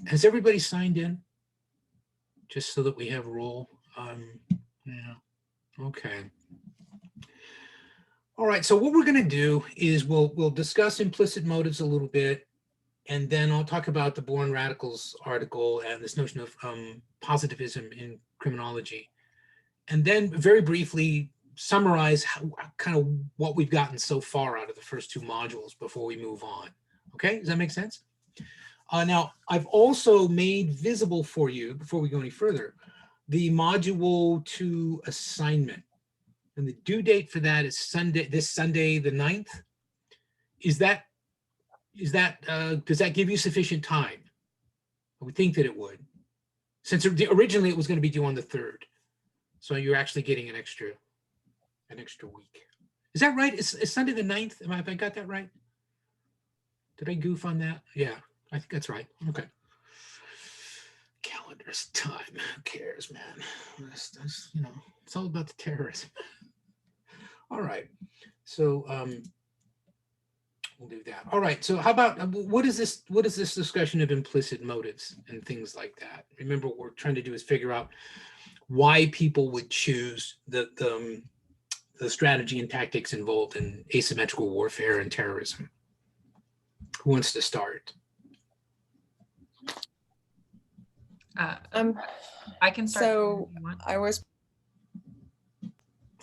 Has everybody signed in? Just so that we have roll. Yeah. Okay. All right. So what we're going to do is we'll discuss implicit motives a little bit, and then I'll talk about the Born Radicals article and this notion of positivism in criminology, and then very briefly summarize kind of what we've gotten so far out of the first two modules before we move on. Okay, does that make sense? Now, I've also made visible for you, before we go any further, the Module 2 assignment. And the due date for that is this Sunday, the 9th. Does that give you sufficient time? I would think that it would. Since originally it was going to be due on the 3rd. So you're actually getting an extra week. Is that right? Is Sunday the 9th? Have I got that right? Did I goof on that? Yeah, I think that's right. Okay. Calendar's time. Who cares, man? That's it's all about the terrorism. All right. So we'll do that. All right. So how about what is this discussion of implicit motives and things like that? Remember, what we're trying to do is figure out why people would choose the strategy and tactics involved in asymmetrical warfare and terrorism. Who wants to start? I can start. So I was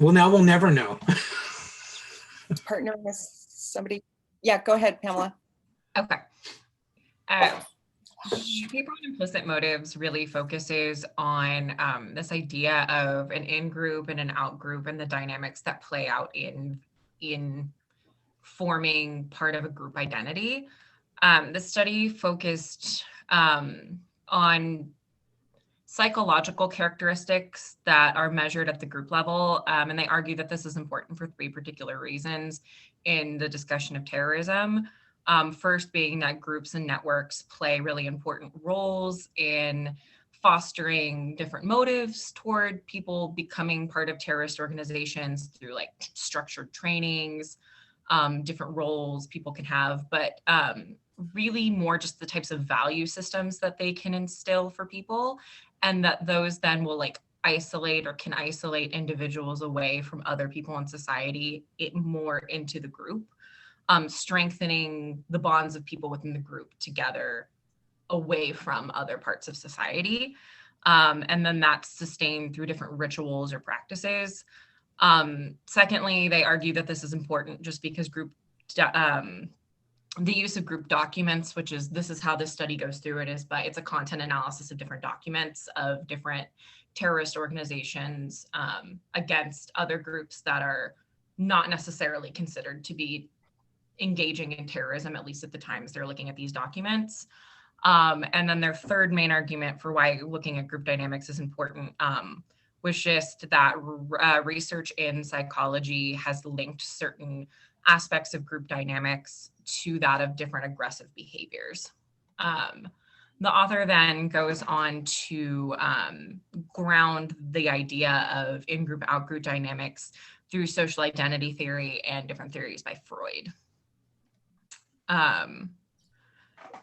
Well, now we'll never know. partnering with somebody. Yeah, go ahead, Pamela. Okay. The paper on implicit motives really focuses on this idea of an in-group and an out-group and the dynamics that play out in forming part of a group identity. The study focused on psychological characteristics that are measured at the group level, and they argue that this is important for 3 particular reasons in the discussion of terrorism. First being that groups and networks play really important roles in fostering different motives toward people becoming part of terrorist organizations through like structured trainings, different roles people can have, but really more just the types of value systems that they can instill for people, and that those then will like isolate or can isolate individuals away from other people in society more into the group, strengthening the bonds of people within the group together away from other parts of society. And then that's sustained through different rituals or practices. Secondly, they argue that this is important just because the use of group documents, this is how this study goes through it, but it's a content analysis of different documents of different terrorist organizations against other groups that are not necessarily considered to be engaging in terrorism, at least at the times they're looking at these documents. And then their third main argument for why looking at group dynamics is important was just that research in psychology has linked certain aspects of group dynamics to that of different aggressive behaviors. The author then goes on to ground the idea of in-group, out-group dynamics through social identity theory and different theories by Freud.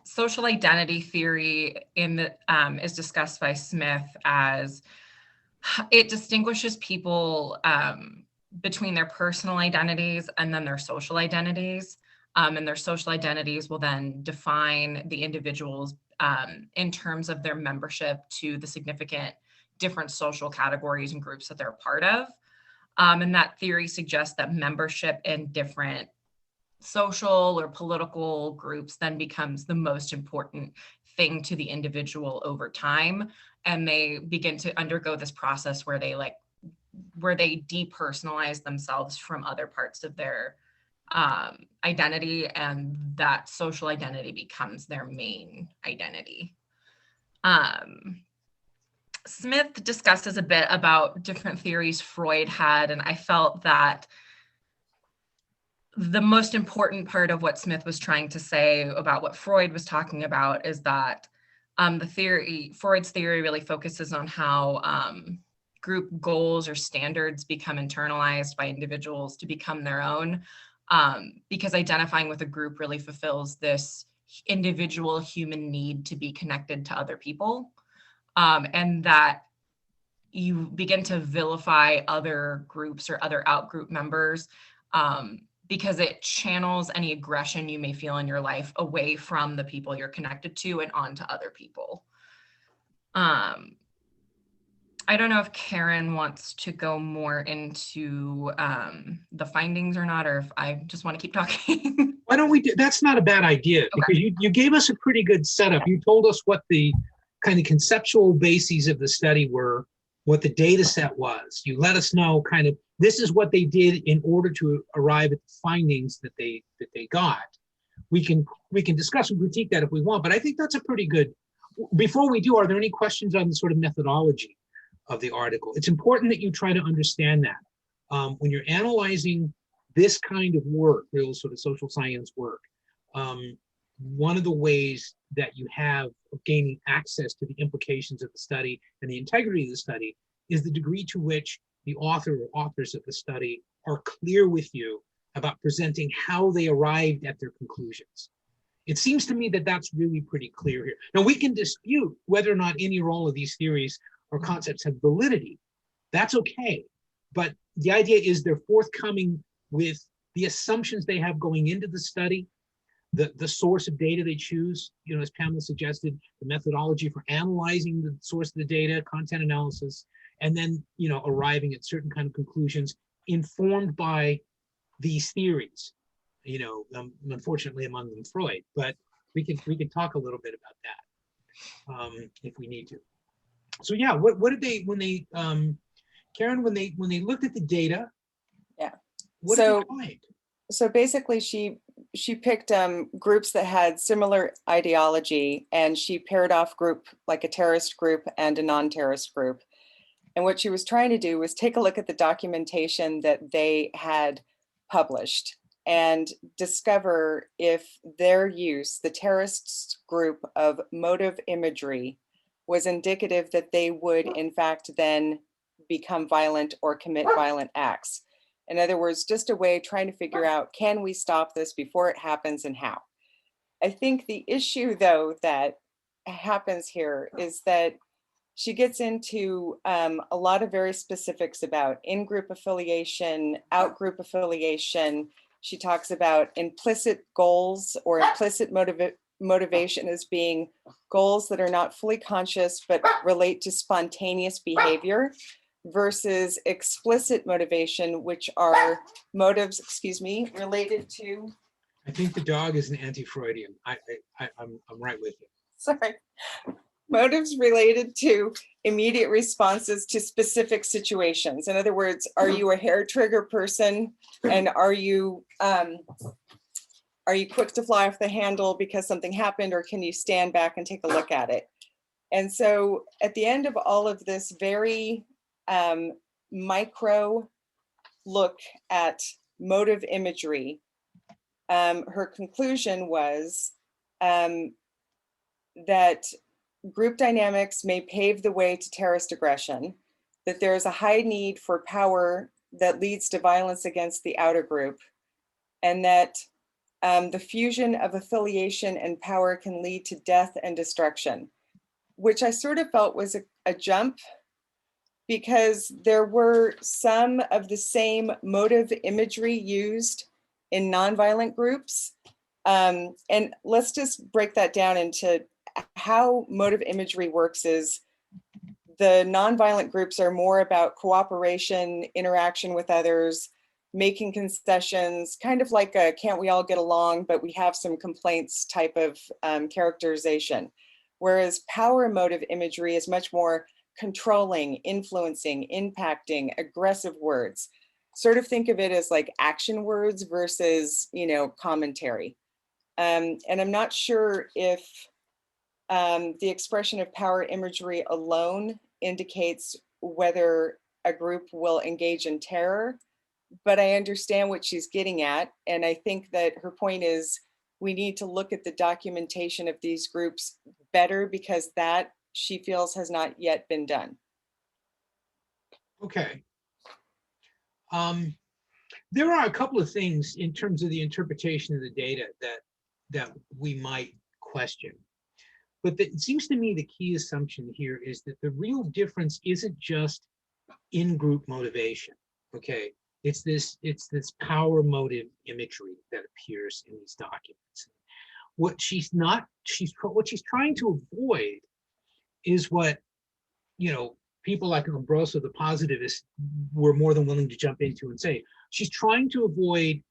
Social identity theory is discussed by Smith as it distinguishes people between their personal identities and then their social identities. And their social identities will then define the individuals in terms of their membership to the significant different social categories and groups that they're a part of. And that theory suggests that membership in different social or political groups then becomes the most important thing to the individual over time. And they begin to undergo this process where they depersonalize themselves from other parts of their identity, and that social identity becomes their main identity. Smith discusses a bit about different theories Freud had, and I felt that the most important part of what Smith was trying to say about what Freud was talking about is that Freud's theory really focuses on how group goals or standards become internalized by individuals to become their own, because identifying with a group really fulfills this individual human need to be connected to other people, and that you begin to vilify other groups or other outgroup members, because it channels any aggression you may feel in your life away from the people you're connected to and onto other people. I don't know if Karen wants to go more into the findings or not, or if I just want to keep talking. Why don't we do, that's not a bad idea, because you gave us a pretty good setup. You told us what the kind of conceptual bases of the study were, what the data set was. You let us know kind of, this is what they did in order to arrive at the findings that they got. We can discuss and critique that if we want, but I think that's a pretty good, before we do, are there any questions on the sort of methodology of the article? It's important that you try to understand that. When you're analyzing this kind of work, real sort of social science work, one of the ways that you have of gaining access to the implications of the study and the integrity of the study is the degree to which the author or authors of the study are clear with you about presenting how they arrived at their conclusions. It seems to me that that's really pretty clear here. Now, we can dispute whether or not any or all of these theories or concepts have validity. That's okay. But the idea is they're forthcoming with the assumptions they have going into the study, the source of data they choose, as Pamela suggested, the methodology for analyzing the source of the data, content analysis, and then, arriving at certain kind of conclusions informed by these theories, unfortunately among them Freud, but we can talk a little bit about that if we need to. So yeah, what did they, when they, Karen, when they looked at the data, Yeah. what did they find? So basically she picked groups that had similar ideology, and she paired off group, like a terrorist group and a non-terrorist group. And what she was trying to do was take a look at the documentation that they had published and discover if their use, the terrorists group of motive imagery, was indicative that they would in fact then become violent or commit violent acts. In other words, just a way trying to figure out, can we stop this before it happens and how? I think the issue though that happens here is that she gets into a lot of very specifics about in-group affiliation, out-group affiliation. She talks about implicit goals or implicit motivation as being goals that are not fully conscious but relate to spontaneous behavior, versus explicit motivation, which are motives, related to. I think the dog is an anti-Freudian. I'm right with you. Sorry. Motives related to immediate responses to specific situations. In other words, are you a hair trigger person, and are you quick to fly off the handle because something happened, or can you stand back and take a look at it? And so at the end of all of this very micro look at motive imagery, her conclusion was that group dynamics may pave the way to terrorist aggression, that there is a high need for power that leads to violence against the outer group, and that the fusion of affiliation and power can lead to death and destruction, which I sort of felt was a jump, because there were some of the same motive imagery used in nonviolent groups. And let's just break that down into how motive imagery works. Is the nonviolent groups are more about cooperation, interaction with others, making concessions, kind of like a can't we all get along, but we have some complaints type of characterization. Whereas power motive imagery is much more controlling, influencing, impacting, aggressive words. Sort of think of it as like action words versus, commentary. And I'm not sure if the expression of power imagery alone indicates whether a group will engage in terror, but I understand what she's getting at. And I think that her point is we need to look at the documentation of these groups better, because that, she feels, has not yet been done. Okay. There are a couple of things in terms of the interpretation of the data that we might question. But it seems to me the key assumption here is that the real difference isn't just in-group motivation. Okay, it's this power motive imagery that appears in these documents. What she's trying to avoid is what, you know, people like Lombroso, the positivist, were more than willing to jump into and say. She's trying to avoid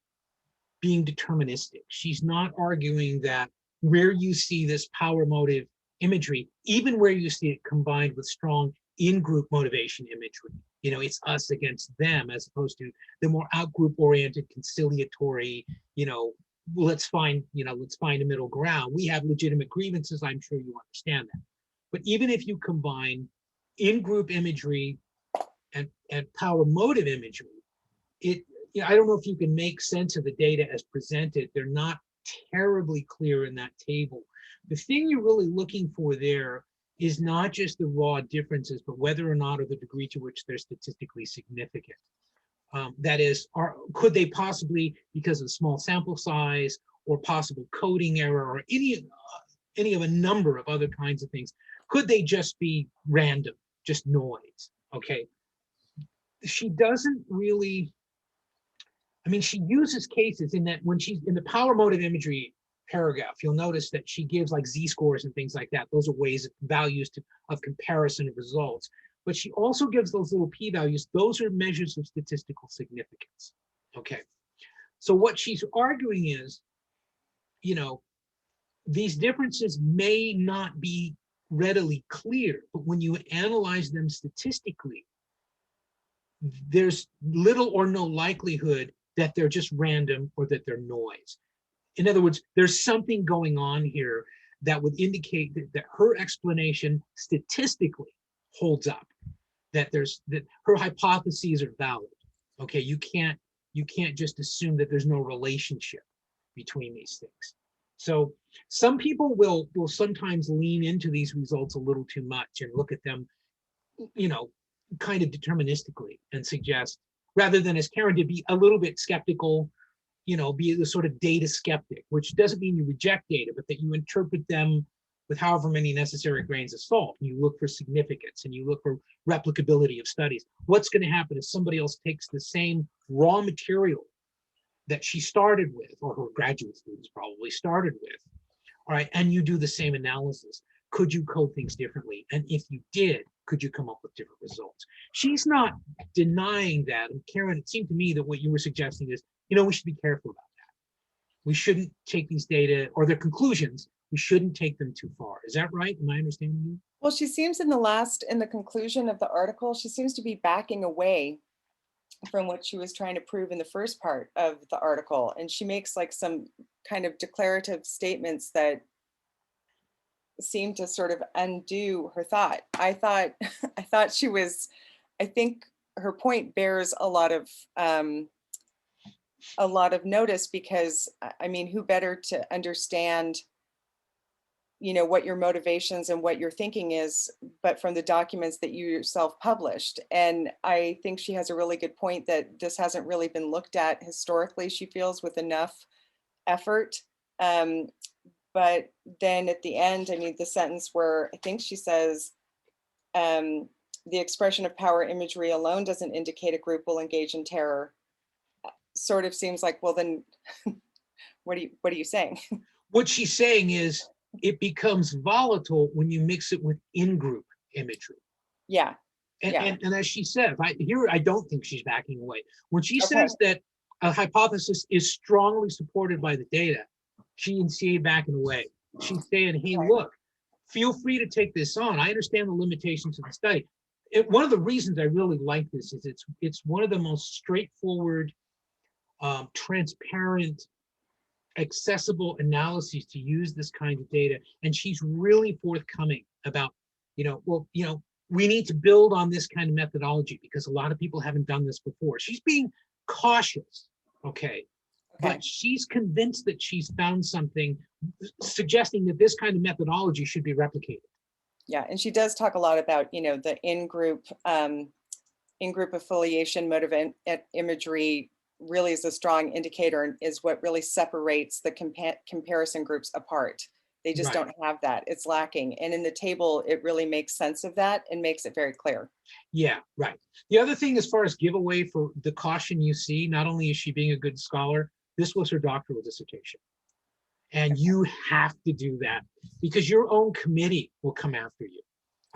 being deterministic. She's not arguing that where you see this power motive imagery, even where you see it combined with strong in-group motivation imagery, you know, it's us against them, as opposed to the more out-group oriented, conciliatory, you know, let's find a middle ground. We have legitimate grievances, I'm sure you understand that. But even if you combine in-group imagery and power motive imagery, I don't know if you can make sense of the data as presented. They're not terribly clear in that table. The thing you're really looking for there is not just the raw differences, but whether or not, or the degree to which they're statistically significant. That is, could they possibly, because of small sample size or possible coding error or any of a number of other kinds of things, could they just be random, just noise? Okay. She doesn't really, I mean, she uses cases in that when she's in the power motive imagery paragraph, you'll notice that she gives like z-scores and things like that. Those are ways, values of comparison of results. But she also gives those little p-values. Those are measures of statistical significance. Okay. So what she's arguing is, you know, these differences may not be readily clear, but when you analyze them statistically, there's little or no likelihood that they're just random or that they're noise. In other words, there's something going on here that would indicate that her explanation statistically holds up, that her hypotheses are valid. Okay, you can't just assume that there's no relationship between these things. So some people will sometimes lean into these results a little too much and look at them, you know, kind of deterministically, and suggest, rather than, as Karen did, be a little bit skeptical, you know, be the sort of data skeptic, which doesn't mean you reject data, but that you interpret them with however many necessary grains of salt. You look for significance and you look for replicability of studies. What's going to happen if somebody else takes the same raw material that she started with, or her graduate students probably started with, all right, and you do the same analysis? Could you code things differently? And if you did, could you come up with different results? She's not denying that. And Karen, it seemed to me that what you were suggesting is, you know, we should be careful about that. We shouldn't take these data or their conclusions, we shouldn't take them too far. Is that right? Am I understanding you? Well, she seems in the conclusion of the article, she seems to be backing away from what she was trying to prove in the first part of the article. And she makes like some kind of declarative statements that seem to sort of undo her thought. I thought she was, I think her point bears a lot of notice, because I mean, who better to understand, you know, what your motivations and what your thinking is, but from the documents that you yourself published. And I think she has a really good point that this hasn't really been looked at historically, she feels, with enough effort. But then at the end, I mean, the sentence where I think she says, the expression of power imagery alone doesn't indicate a group will engage in terror, sort of seems like, well, then what are you saying? What she's saying is it becomes volatile when you mix it with in-group imagery. Yeah. And as she says, I don't think she's backing away. When she says that a hypothesis is strongly supported by the data, she ain't backing away. She's saying, hey, look, feel free to take this on. I understand the limitations of the study. One of the reasons I really like this is it's one of the most straightforward, transparent, accessible analyses to use this kind of data. And she's really forthcoming about, we need to build on this kind of methodology because a lot of people haven't done this before. She's being cautious, okay? But she's convinced that she's found something suggesting that this kind of methodology should be replicated. Yeah, and she does talk a lot about, the in-group affiliation motive imagery really is a strong indicator and is what really separates the comparison groups apart. They just Right. don't have that. It's lacking. And in the table, it really makes sense of that and makes it very clear. Yeah, right. The other thing, as far as giveaway for the caution you see, not only is she being a good scholar, this was her doctoral dissertation. And you have to do that because your own committee will come after you.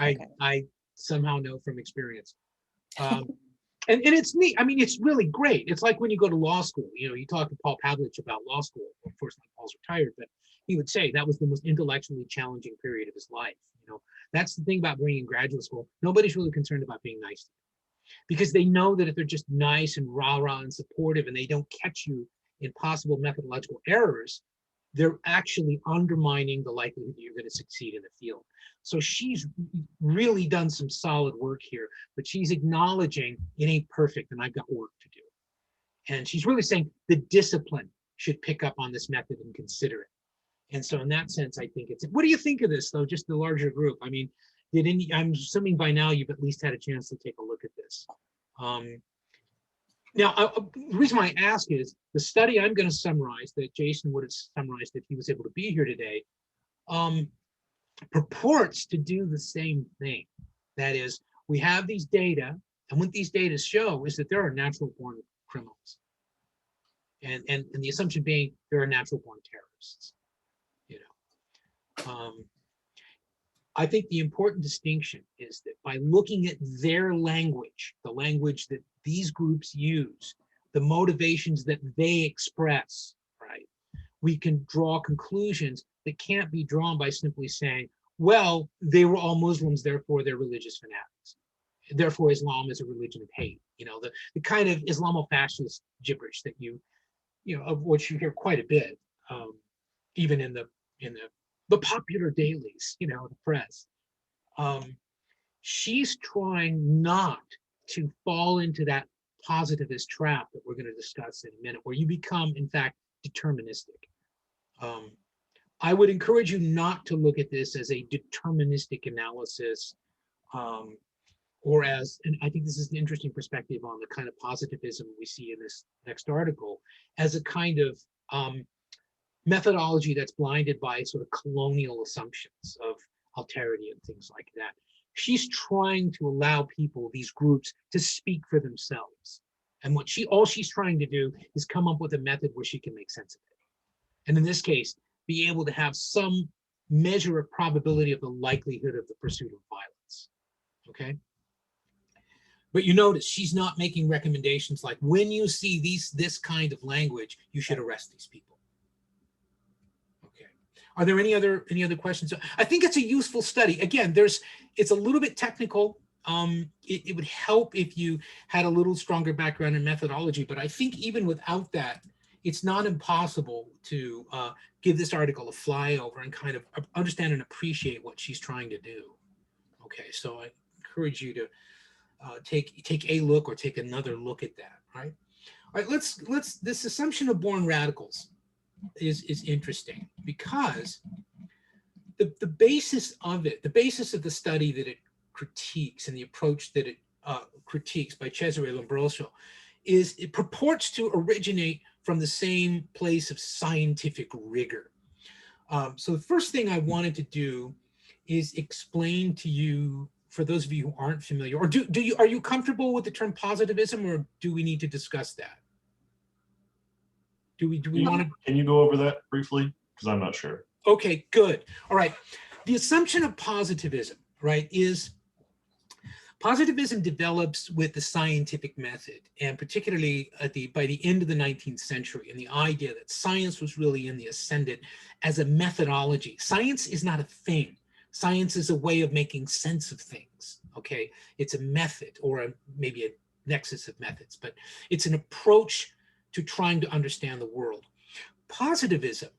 Okay. I somehow know from experience. Um, and it's neat. I mean, it's really great. It's like when you go to law school, you know, you talk to Paul Pavlich about law school. Of course, like Paul's retired, but he would say that was the most intellectually challenging period of his life. You know, that's the thing about being in graduate school. Nobody's really concerned about being nice to you because they know that if they're just nice and rah-rah and supportive and they don't catch you in possible methodological errors, they're actually undermining the likelihood that you're going to succeed in the field. So she's really done some solid work here, but she's acknowledging it ain't perfect and I've got work to do. And she's really saying the discipline should pick up on this method and consider it. And so in that sense, I think it's, what do you think of this though, just the larger group? I mean, I'm assuming by now you've at least had a chance to take a look at this. Now, the reason why I ask is the study I'm going to summarize that Jason would have summarized if he was able to be here today purports to do the same thing. That is, we have these data, and what these data show is that there are natural born criminals. And the assumption being there are natural born terrorists. You know, I think the important distinction is that by looking at their language, the language that these groups use, the motivations that they express, right, we can draw conclusions that can't be drawn by simply saying, well, they were all Muslims, therefore they're religious fanatics. Therefore, Islam is a religion of hate. You know, the kind of Islamo-fascist gibberish that you know, of which you hear quite a bit, even in the popular dailies, you know, the press. She's trying not to fall into that positivist trap that we're going to discuss in a minute, where you become, in fact, deterministic. I would encourage you not to look at this as a deterministic analysis, or as, and I think this is an interesting perspective on the kind of positivism we see in this next article, as a kind of methodology that's blinded by sort of colonial assumptions of alterity and things like that. She's trying to allow people, these groups, to speak for themselves. And all she's trying to do is come up with a method where she can make sense of it. And in this case, be able to have some measure of probability of the likelihood of the pursuit of violence. Okay? But you notice she's not making recommendations like, when you see this kind of language, you should arrest these people. Okay. Are there any other questions? I think it's a useful study. Again, it's a little bit technical. It would help if you had a little stronger background in methodology, but I think even without that, it's not impossible to give this article a flyover and kind of understand and appreciate what she's trying to do. Okay, so I encourage you to take a look or take another look at that. Right. All right. This assumption of born radicals is interesting because the basis of it, the basis of the study that it critiques and the approach that it critiques by Cesare Lombroso is it purports to originate from the same place of scientific rigor. So the first thing I wanted to do is explain to you, for those of you who aren't familiar, or are you comfortable with the term positivism, or do we need to discuss that? Do we want to? Can you go over that briefly? Because I'm not sure. Okay, good. All right. The assumption of positivism, right, is positivism develops with the scientific method, and particularly by the end of the 19th century, and the idea that science was really in the ascendant as a methodology. Science is not a thing. Science is a way of making sense of things. Okay, it's a method, or maybe a nexus of methods, but it's an approach to trying to understand the world. Positivism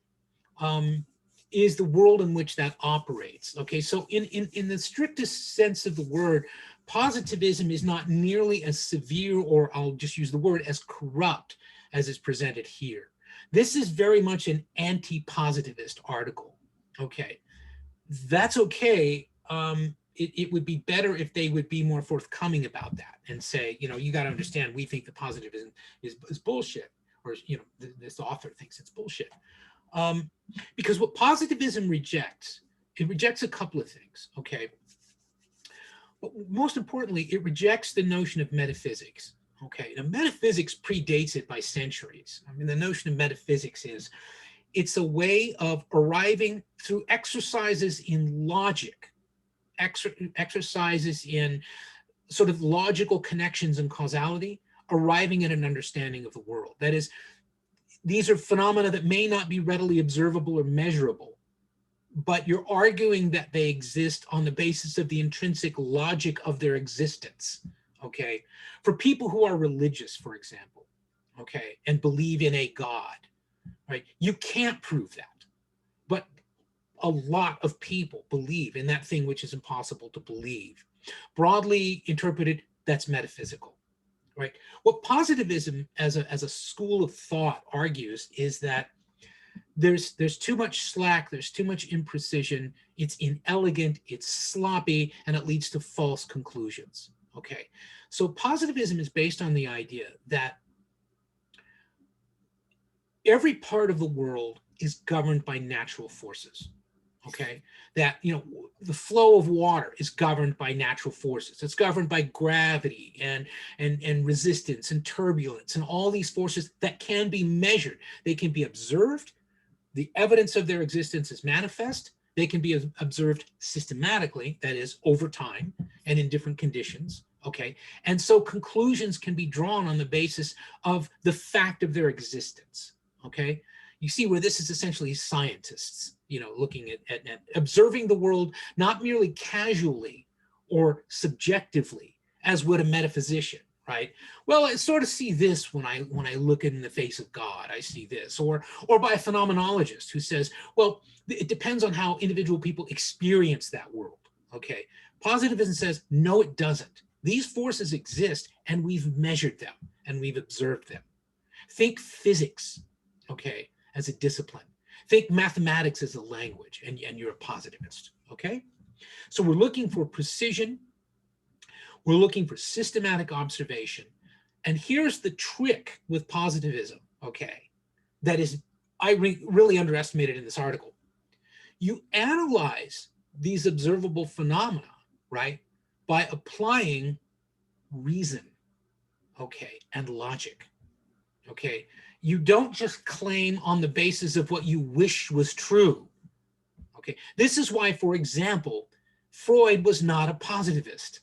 is the world in which that operates. Okay, so in the strictest sense of the word, positivism is not nearly as severe, or I'll just use the word, as corrupt as is presented here. This is very much an anti-positivist article. Okay, that's okay. It would be better if they would be more forthcoming about that and say, you know, you got to understand, we think the positivism is bullshit, or, you know, this author thinks it's bullshit. Because what positivism rejects, it rejects a couple of things, okay? But most importantly, it rejects the notion of metaphysics. Okay, now metaphysics predates it by centuries. I mean, the notion of metaphysics is it's a way of arriving through exercises in logic, exercises in sort of logical connections and causality, arriving at an understanding of the world. That is, these are phenomena that may not be readily observable or measurable, but you're arguing that they exist on the basis of the intrinsic logic of their existence, okay? For people who are religious, for example, okay, and believe in a God, right? You can't prove that, but a lot of people believe in that thing which is impossible to believe. Broadly interpreted, that's metaphysical, right? What positivism as a school of thought argues is that there's too much slack, there's too much imprecision, it's inelegant, it's sloppy, and it leads to false conclusions. Okay, so positivism is based on the idea that every part of the world is governed by natural forces. Okay, that, you know, the flow of water is governed by natural forces. It's governed by gravity and resistance and turbulence and all these forces that can be measured. They can be observed. The evidence of their existence is manifest. They can be observed systematically, that is, over time and in different conditions, okay? And so conclusions can be drawn on the basis of the fact of their existence, okay? You see where this is essentially scientists, you know, looking at observing the world, not merely casually or subjectively, as would a metaphysician, right? Well, I sort of see this when I look in the face of God, I see this, or by a phenomenologist who says, well, it depends on how individual people experience that world. Okay, positivism says, no, it doesn't. These forces exist and we've measured them and we've observed them. Think physics, okay, as a discipline. Think mathematics as a language, and you're a positivist, okay? So we're looking for precision. We're looking for systematic observation. And here's the trick with positivism, okay, that is, I really underestimated in this article. You analyze these observable phenomena, right, by applying reason, okay, and logic, okay? You don't just claim on the basis of what you wish was true, okay? This is why, for example, Freud was not a positivist.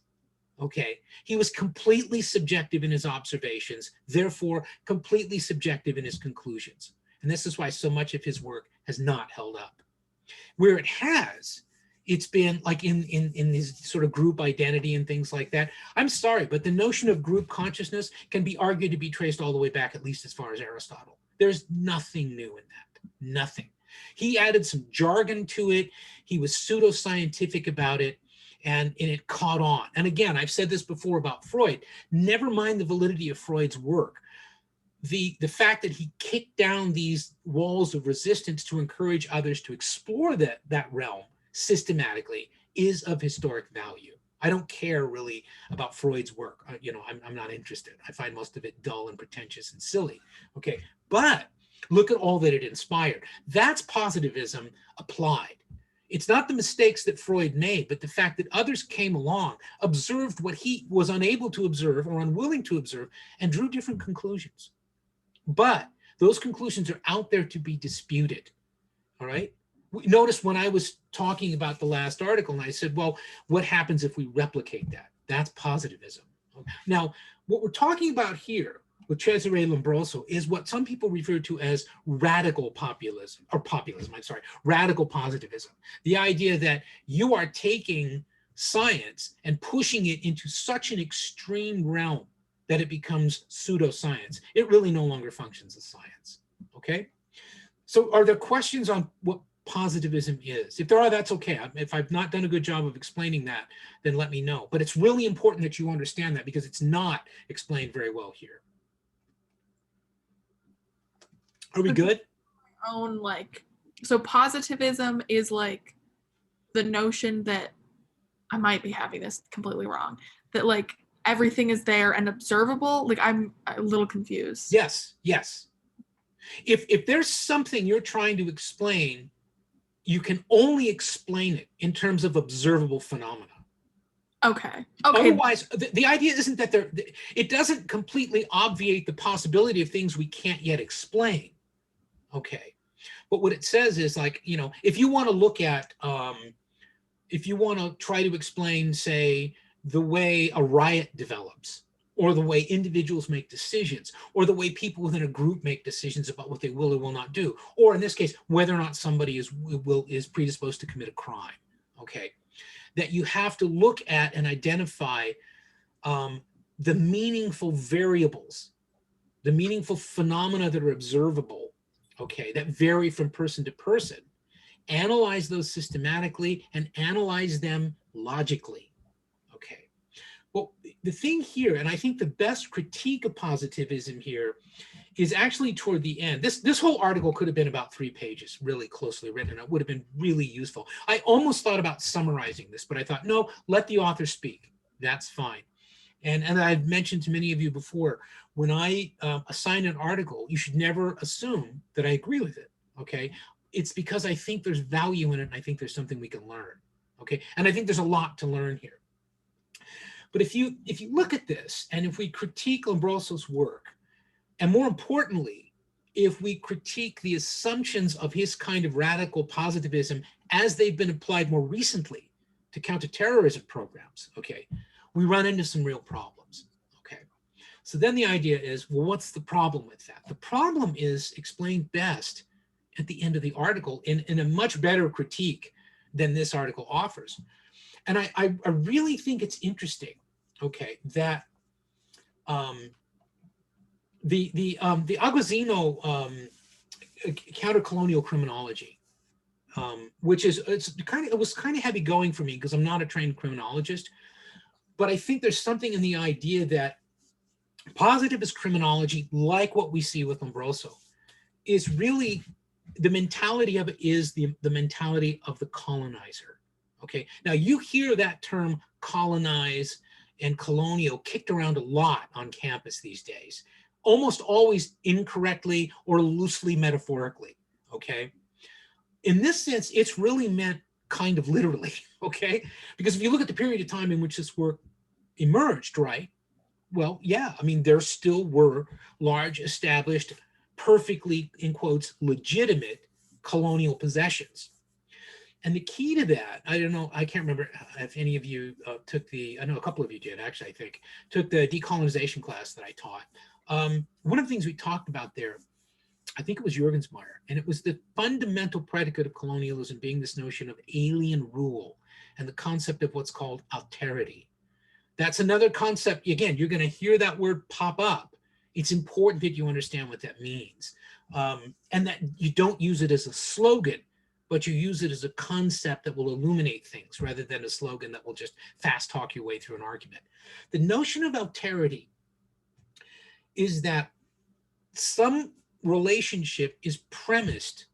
Okay, he was completely subjective in his observations, therefore completely subjective in his conclusions. And this is why so much of his work has not held up. Where it has, it's been like in his sort of group identity and things like that. I'm sorry, but the notion of group consciousness can be argued to be traced all the way back, at least as far as Aristotle. There's nothing new in that, nothing. He added some jargon to it. He was pseudoscientific about it. And it caught on. And again, I've said this before about Freud, never mind the validity of Freud's work. The fact that he kicked down these walls of resistance to encourage others to explore that realm systematically is of historic value. I don't care really about Freud's work. You know, I'm not interested. I find most of it dull and pretentious and silly. Okay, but look at all that it inspired. That's positivism applied. It's not the mistakes that Freud made, but the fact that others came along, observed what he was unable to observe or unwilling to observe, and drew different conclusions. But those conclusions are out there to be disputed, all right? Notice when I was talking about the last article, and I said, well, what happens if we replicate that? That's positivism. Now, what we're talking about here with Cesare Lombroso is what some people refer to as radical populism, radical positivism. The idea that you are taking science and pushing it into such an extreme realm that it becomes pseudoscience. It really no longer functions as science, okay? So are there questions on what positivism is? If there are, that's okay. If I've not done a good job of explaining that, then let me know. But it's really important that you understand that because it's not explained very well here. Are we good? Own so positivism is like the notion that, I might be having this completely wrong, that like everything is there and observable. Like I'm a little confused. Yes, yes. If there's something you're trying to explain, you can only explain it in terms of observable phenomena. Okay. Okay. Otherwise, the idea isn't that it doesn't completely obviate the possibility of things we can't yet explain. Okay. But what it says is, like, you know, if you want to look at, if you want to try to explain, say, the way a riot develops, or the way individuals make decisions, or the way people within a group make decisions about what they will or will not do, or in this case, whether or not somebody is predisposed to commit a crime, okay, that you have to look at and identify the meaningful variables, the meaningful phenomena that are observable, okay, that vary from person to person, analyze those systematically and analyze them logically, okay. Well, the thing here, and I think the best critique of positivism here is actually toward the end. This whole article could have been about 3 pages, really closely written, and it would have been really useful. I almost thought about summarizing this, but I thought, no, let the author speak. That's fine. And I've mentioned to many of you before, when I assign an article, you should never assume that I agree with it, okay? It's because I think there's value in it, and I think there's something we can learn, okay? And I think there's a lot to learn here. But if you look at this, and if we critique Lombroso's work, and more importantly, if we critique the assumptions of his kind of radical positivism as they've been applied more recently to counterterrorism programs, okay, we run into some real problems, okay? So then the idea is, well, what's the problem with that? The problem is explained best at the end of the article in a much better critique than this article offers. And I really think it's interesting, okay, that the Aguzzino counter-colonial criminology, which is, it was kind of heavy going for me because I'm not a trained criminologist, but I think there's something in the idea that positivist criminology, like what we see with Lombroso, is really, the mentality of it is the mentality of the colonizer. Okay, now you hear that term colonize and colonial kicked around a lot on campus these days, almost always incorrectly or loosely metaphorically, okay? In this sense, it's really meant kind of literally, okay? Because if you look at the period of time in which this work emerged, right? Well, yeah, I mean, there still were large, established, perfectly, in quotes, legitimate colonial possessions. And the key to that, I don't know, I can't remember if any of you took I know a couple of you did, actually, I think, took the decolonization class that I taught. One of the things we talked about there, I think it was Juergensmeyer, and it was the fundamental predicate of colonialism being this notion of alien rule and the concept of what's called alterity. That's another concept, again, you're going to hear that word pop up. It's important that you understand what that means, and that you don't use it as a slogan, but you use it as a concept that will illuminate things rather than a slogan that will just fast talk your way through an argument. The notion of alterity is that some relationship is premised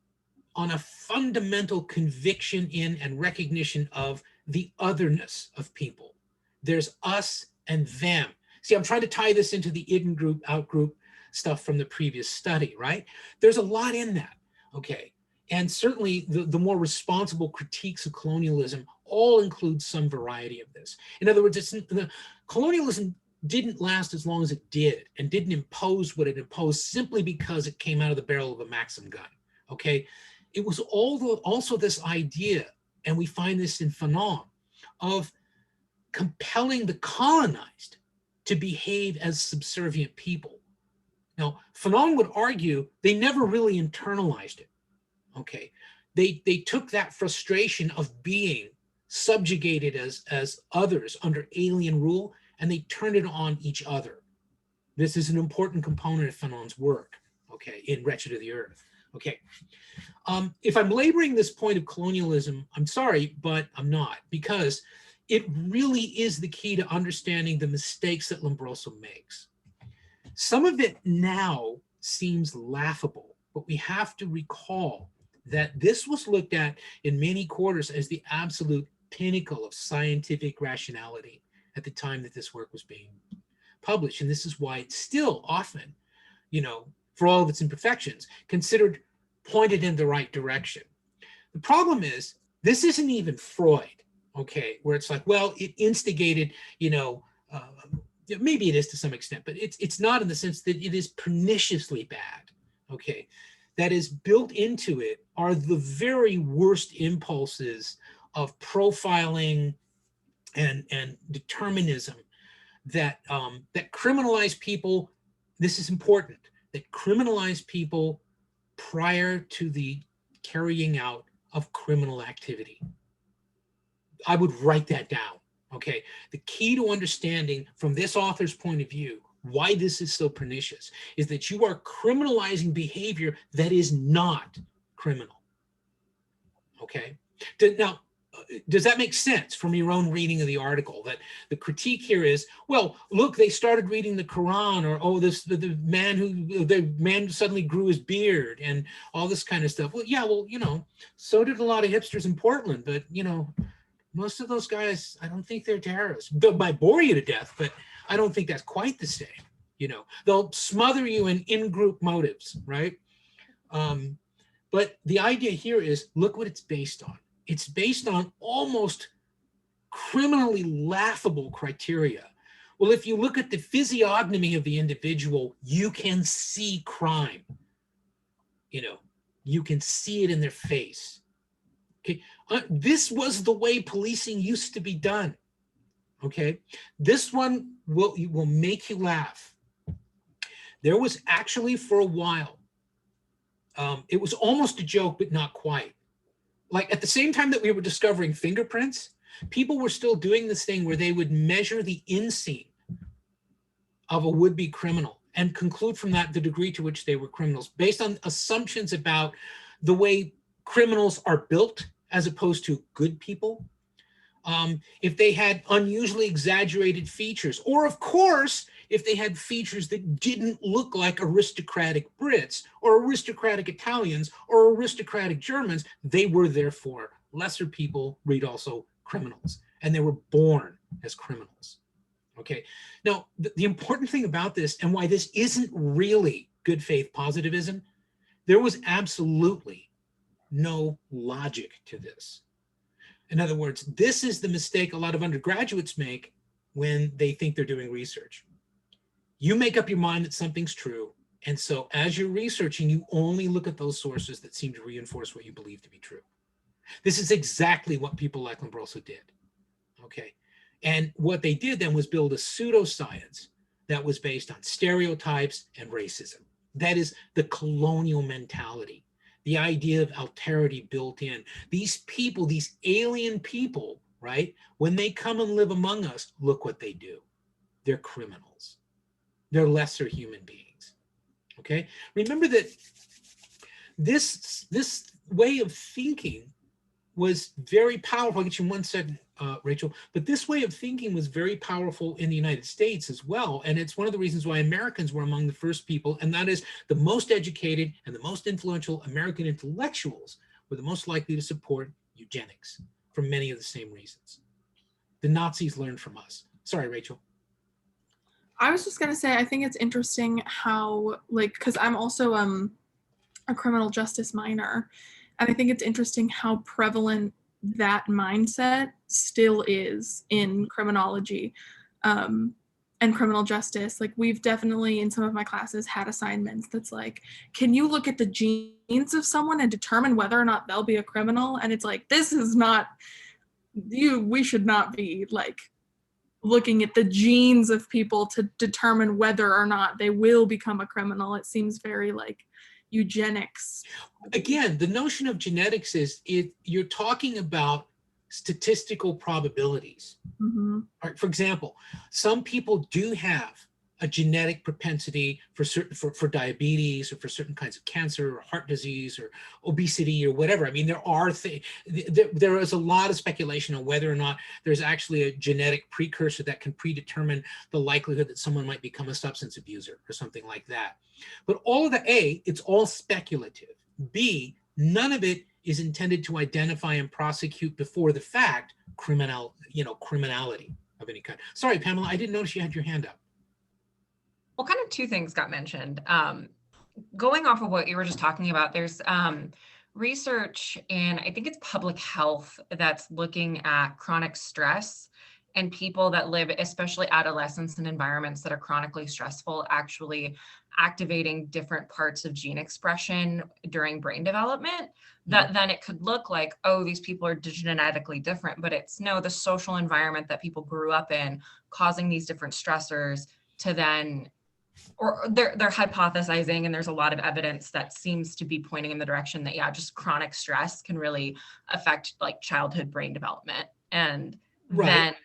on a fundamental conviction in and recognition of the otherness of people. There's us and them. See, I'm trying to tie this into the in group, out group stuff from the previous study, right? There's a lot in that, okay? And certainly the more responsible critiques of colonialism all include some variety of this. In other words, colonialism didn't last as long as it did and didn't impose what it imposed simply because it came out of the barrel of a Maxim gun, okay? It was also this idea, and we find this in Fanon, of compelling the colonized to behave as subservient people. Now, Fanon would argue they never really internalized it. Okay, they took that frustration of being subjugated as others under alien rule, and they turned it on each other. This is an important component of Fanon's work, okay, in Wretched of the Earth. Okay, if I'm laboring this point of colonialism, I'm sorry, but I'm not, because it really is the key to understanding the mistakes that Lombroso makes. Some of it now seems laughable, but we have to recall that this was looked at in many quarters as the absolute pinnacle of scientific rationality at the time that this work was being published. And this is why it's still often, you know, for all of its imperfections, considered pointed in the right direction. The problem is, this isn't even Freud, okay, where it's like, well, it instigated, maybe it is to some extent, but it's not in the sense that it is perniciously bad, okay? That is built into it are the very worst impulses of profiling and determinism that that criminalize people. This is important, that criminalize people prior to the carrying out of criminal activity. I would write that down, okay? The key to understanding from this author's point of view why this is so pernicious is that you are criminalizing behavior that is not criminal, okay? Now, does that make sense from your own reading of the article, that the critique here is, well, look, they started reading the Quran, or, oh, the man suddenly grew his beard and all this kind of stuff. Well, yeah, well, so did a lot of hipsters in Portland, but, most of those guys, I don't think they're terrorists. They might bore you to death, but I don't think that's quite the same. They'll smother you in in-group motives, right? But the idea here is, look what it's based on. It's based on almost criminally laughable criteria. Well, if you look at the physiognomy of the individual, you can see crime. You can see it in their face. Okay, this was the way policing used to be done. Okay, this one will make you laugh. There was actually, for a while, it was almost a joke, but not quite. Like at the same time that we were discovering fingerprints, people were still doing this thing where they would measure the inseam of a would-be criminal and conclude from that the degree to which they were criminals based on assumptions about the way criminals are built as opposed to good people. If they had unusually exaggerated features, or of course, if they had features that didn't look like aristocratic Brits or aristocratic Italians or aristocratic Germans, they were therefore lesser people, read also criminals, and they were born as criminals. Okay, now the important thing about this, and why this isn't really good faith positivism, there was absolutely no logic to this. In other words, this is the mistake a lot of undergraduates make when they think they're doing research. You make up your mind that something's true, and so as you're researching, you only look at those sources that seem to reinforce what you believe to be true. This is exactly what people like Lombroso did, okay? And what they did then was build a pseudoscience that was based on stereotypes and racism. That is the colonial mentality, the idea of alterity built in. These people, these alien people, right? When they come and live among us, look what they do. They're criminals. They're lesser human beings, okay? Remember that this way of thinking was very powerful. I'll get you in 1 second, Rachel, but this way of thinking was very powerful in the United States as well. And it's one of the reasons why Americans were among the first people, and that is the most educated and the most influential American intellectuals were the most likely to support eugenics for many of the same reasons. The Nazis learned from us. Sorry, Rachel. I was just gonna say, I think it's interesting how, because I'm also a criminal justice minor, and I think it's interesting how prevalent that mindset still is in criminology and criminal justice. Like, we've definitely in some of my classes had assignments that's like, can you look at the genes of someone and determine whether or not they'll be a criminal? And it's like, this is not we should not be like looking at the genes of people to determine whether or not they will become a criminal. It seems very like eugenics. Again, the notion of genetics is you're talking about statistical probabilities. Mm-hmm. All right, for example, some people do have a genetic propensity for diabetes or for certain kinds of cancer or heart disease or obesity or whatever. I mean, there is a lot of speculation on whether or not there's actually a genetic precursor that can predetermine the likelihood that someone might become a substance abuser or something like that. But all of the A, it's all speculative. B, none of it is intended to identify and prosecute before the fact criminality of any kind. Sorry, Pamela, I didn't notice you had your hand up. Well, kind of two things got mentioned. going off of what you were just talking about, there's research in, I think it's public health, that's looking at chronic stress and people that live, especially adolescents in environments that are chronically stressful, actually activating different parts of gene expression during brain development. That then it could look like, oh, these people are genetically different, but it's no, the social environment that people grew up in causing these different stressors to then, or they're hypothesizing, and there's a lot of evidence that seems to be pointing in the direction that, yeah, just chronic stress can really affect like childhood brain development, and Right.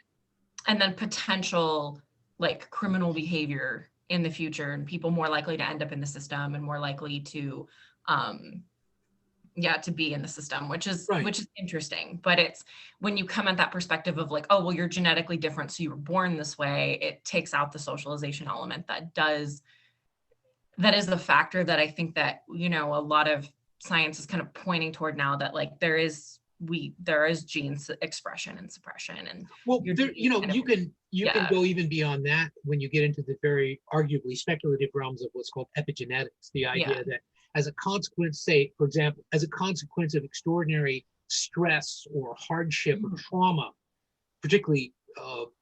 then potential like criminal behavior in the future, and people more likely to end up in the system and more likely to to be in the system, which is Right. interesting. But it's when you come at that perspective of like, oh well, you're genetically different, so you were born this way, it takes out the socialization element that is the factor that I think that, a lot of science is kind of pointing toward now, that like there is gene expression and suppression, and Well, your there, genes kind of, you can yeah, go even beyond that when you get into the very arguably speculative realms of what's called epigenetics. The yeah, idea that as a consequence, say, for example, as a consequence of extraordinary stress or hardship or Mhm. trauma, particularly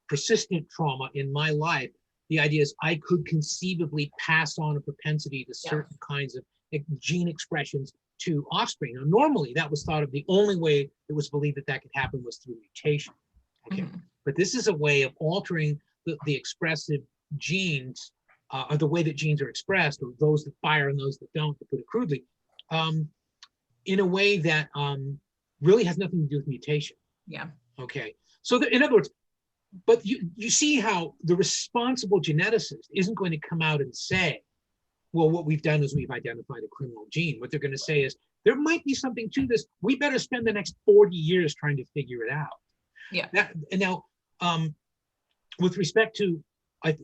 persistent trauma in my life, the idea is I could conceivably pass on a propensity to Yeah. certain kinds of gene expressions to offspring. Now, normally that was thought of, the only way it was believed that that could happen was through mutation. Okay, Mhm. but this is a way of altering the expressive genes, or the way that genes are expressed, or those that fire and those that don't, to put it crudely, um, in a way that really has nothing to do with mutation. Yeah. Okay, so in other words, but you see how the responsible geneticist isn't going to come out and say, well, what we've done is we've identified a criminal gene. What they're going to say is, there might be something to this. We better spend the next 40 years trying to figure it out. Yeah. And now, with respect to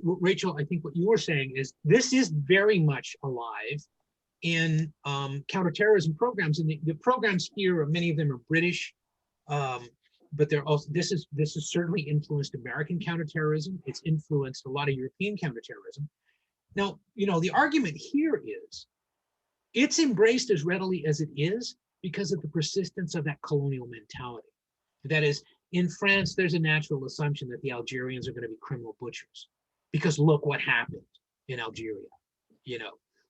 Rachel, I think what you were saying is this is very much alive in counterterrorism programs, and the programs here, many of them are British, but they're also, this is certainly influenced American counterterrorism. It's influenced a lot of European counterterrorism. Now, the argument here is it's embraced as readily as it is because of the persistence of that colonial mentality. That is, in France, there's a natural assumption that the Algerians are going to be criminal butchers because look what happened in Algeria.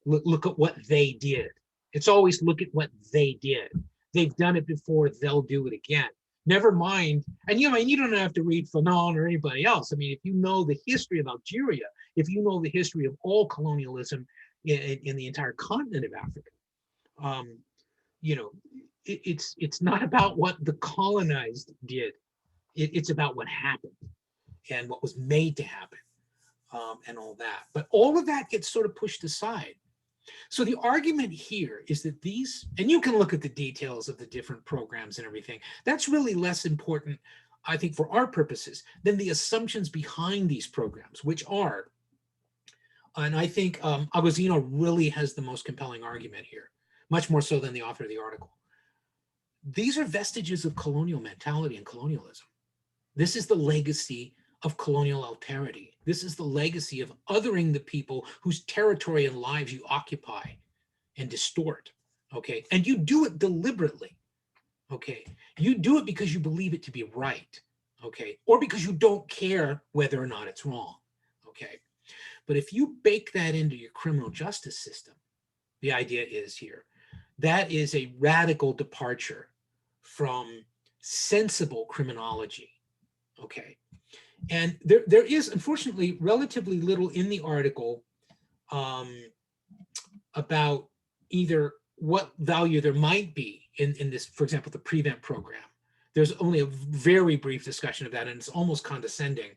Look at what they did. It's always look at what they did. They've done it before, they'll do it again. Never mind. And you don't have to read Fanon or anybody else. I mean, if you know the history of Algeria, if you know the history of all colonialism in the entire continent of Africa, it's not about what the colonized did. It's about what happened and what was made to happen, and all that. But all of that gets sort of pushed aside. So the argument here is that these, and you can look at the details of the different programs and everything, that's really less important, I think, for our purposes, than the assumptions behind these programs, which are, and I think Agostino really has the most compelling argument here, much more so than the author of the article. These are vestiges of colonial mentality and colonialism. This is the legacy of colonial alterity. This is the legacy of othering the people whose territory and lives you occupy and distort, okay? And you do it deliberately, okay? You do it because you believe it to be right, okay? Or because you don't care whether or not it's wrong, okay? But if you bake that into your criminal justice system, the idea is here, that is a radical departure from sensible criminology, okay? And there is, unfortunately, relatively little in the article about either what value there might be in this, for example, the PREVENT program. There's only a very brief discussion of that, and it's almost condescending.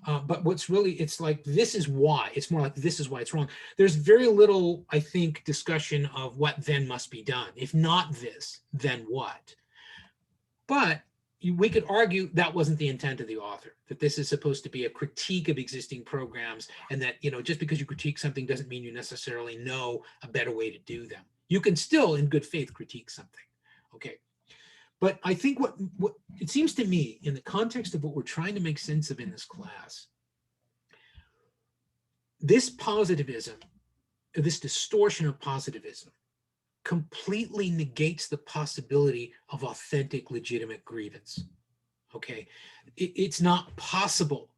But what's really, it's like, this is why. It's more like, this is why it's wrong. There's very little, I think, discussion of what then must be done. If not this, then what? But we could argue that wasn't the intent of the author, that this is supposed to be a critique of existing programs, and that, just because you critique something doesn't mean you necessarily know a better way to do them. You can still, in good faith, critique something, okay? But I think what it seems to me, in the context of what we're trying to make sense of in this class, this positivism, this distortion of positivism completely negates the possibility of authentic, legitimate grievance. Okay, it's not possible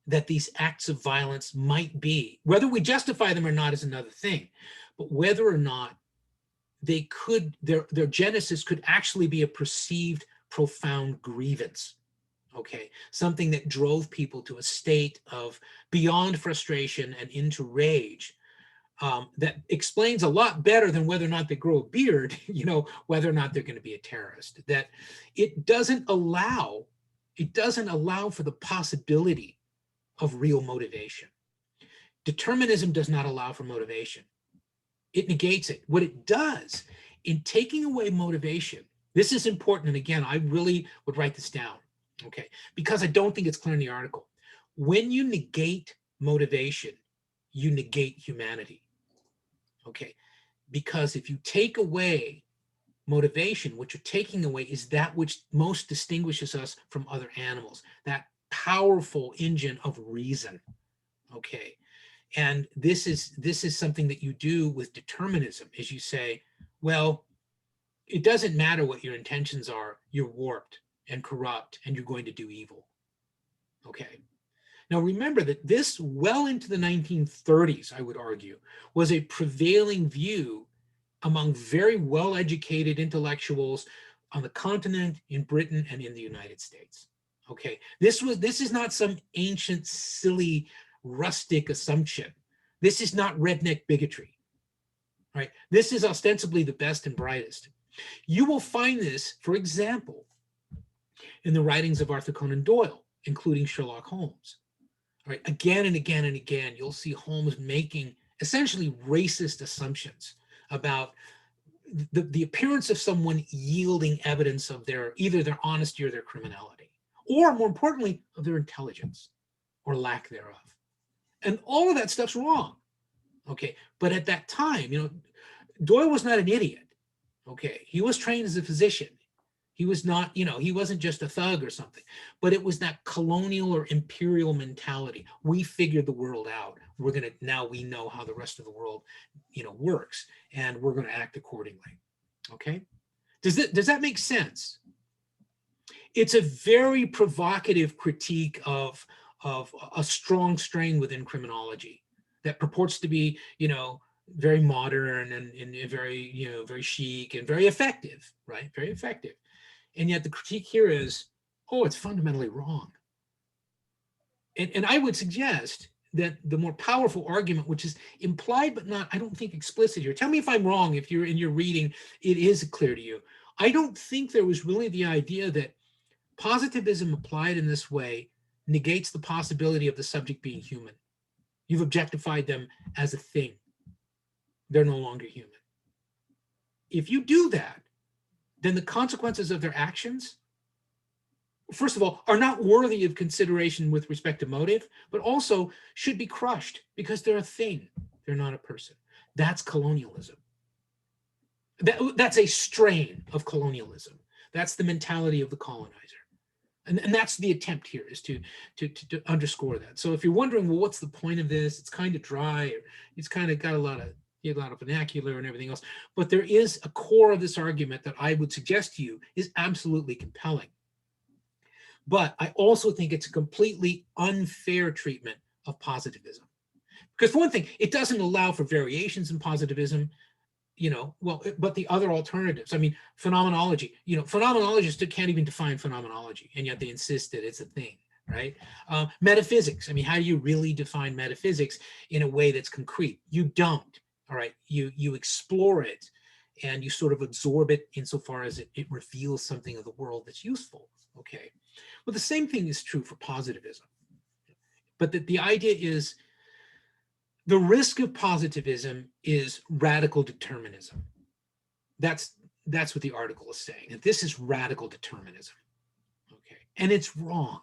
that these acts of violence might be, whether we justify them or not is another thing, but whether or not they could, their genesis could actually be a perceived profound grievance. Okay, something that drove people to a state of beyond frustration and into rage. That explains a lot better than whether or not they grow a beard, you know, whether or not they're going to be a terrorist. That it doesn't allow for the possibility of real motivation. Determinism does not allow for motivation. It negates it. What it does in taking away motivation, this is important, and again, I really would write this down, okay, because I don't think it's clear in the article. When you negate motivation, you negate humanity. Okay, because if you take away motivation, what you're taking away is that which most distinguishes us from other animals, that powerful engine of reason. Okay, and this is something that you do with determinism, is you say, well, it doesn't matter what your intentions are, you're warped and corrupt and you're going to do evil. Okay. Now, remember that this, well into the 1930s, I would argue, was a prevailing view among very well-educated intellectuals on the continent, in Britain, and in the United States. Okay, this is not some ancient, silly, rustic assumption. This is not redneck bigotry, right? This is ostensibly the best and brightest. You will find this, for example, in the writings of Arthur Conan Doyle, including Sherlock Holmes. Right, again and again and again, you'll see Holmes making essentially racist assumptions about the appearance of someone yielding evidence of either their honesty or their criminality, or more importantly, of their intelligence or lack thereof. And all of that stuff's wrong. Okay, but at that time, you know, Doyle was not an idiot. Okay, he was trained as a physician. He was not, you know, he wasn't just a thug or something, but it was that colonial or imperial mentality. We figured the world out. Now we know how the rest of the world, you know, works, and we're going to act accordingly. Okay. Does that make sense? It's a very provocative critique of a strong strain within criminology that purports to be, you know, very modern and very, you know, very chic and very effective, right? Very effective. And yet the critique here is, oh, it's fundamentally wrong. And I would suggest that the more powerful argument, which is implied but not, I don't think, explicit here. Tell me if I'm wrong, if you're in your reading, it is clear to you. I don't think there was really the idea that positivism applied in this way negates the possibility of the subject being human. You've objectified them as a thing. They're no longer human. If you do that, then the consequences of their actions, first of all, are not worthy of consideration with respect to motive, but also should be crushed because they're a thing. They're not a person. That's colonialism. That's a strain of colonialism. That's the mentality of the colonizer. And that's the attempt here, is to underscore that. So if you're wondering, well, what's the point of this? It's kind of dry, or it's kind of got a lot of vernacular and everything else. But there is a core of this argument that I would suggest to you is absolutely compelling. But I also think it's a completely unfair treatment of positivism. Because for one thing, it doesn't allow for variations in positivism, you know, well, but the other alternatives, I mean, phenomenology, you know, phenomenologists can't even define phenomenology, and yet they insist that it's a thing, right? Metaphysics, I mean, how do you really define metaphysics in a way that's concrete? You don't. All right, you explore it and you sort of absorb it insofar as it reveals something of the world that's useful. Okay, well, the same thing is true for positivism. But the idea is the risk of positivism is radical determinism. That's what the article is saying. That this is radical determinism. Okay, and it's wrong.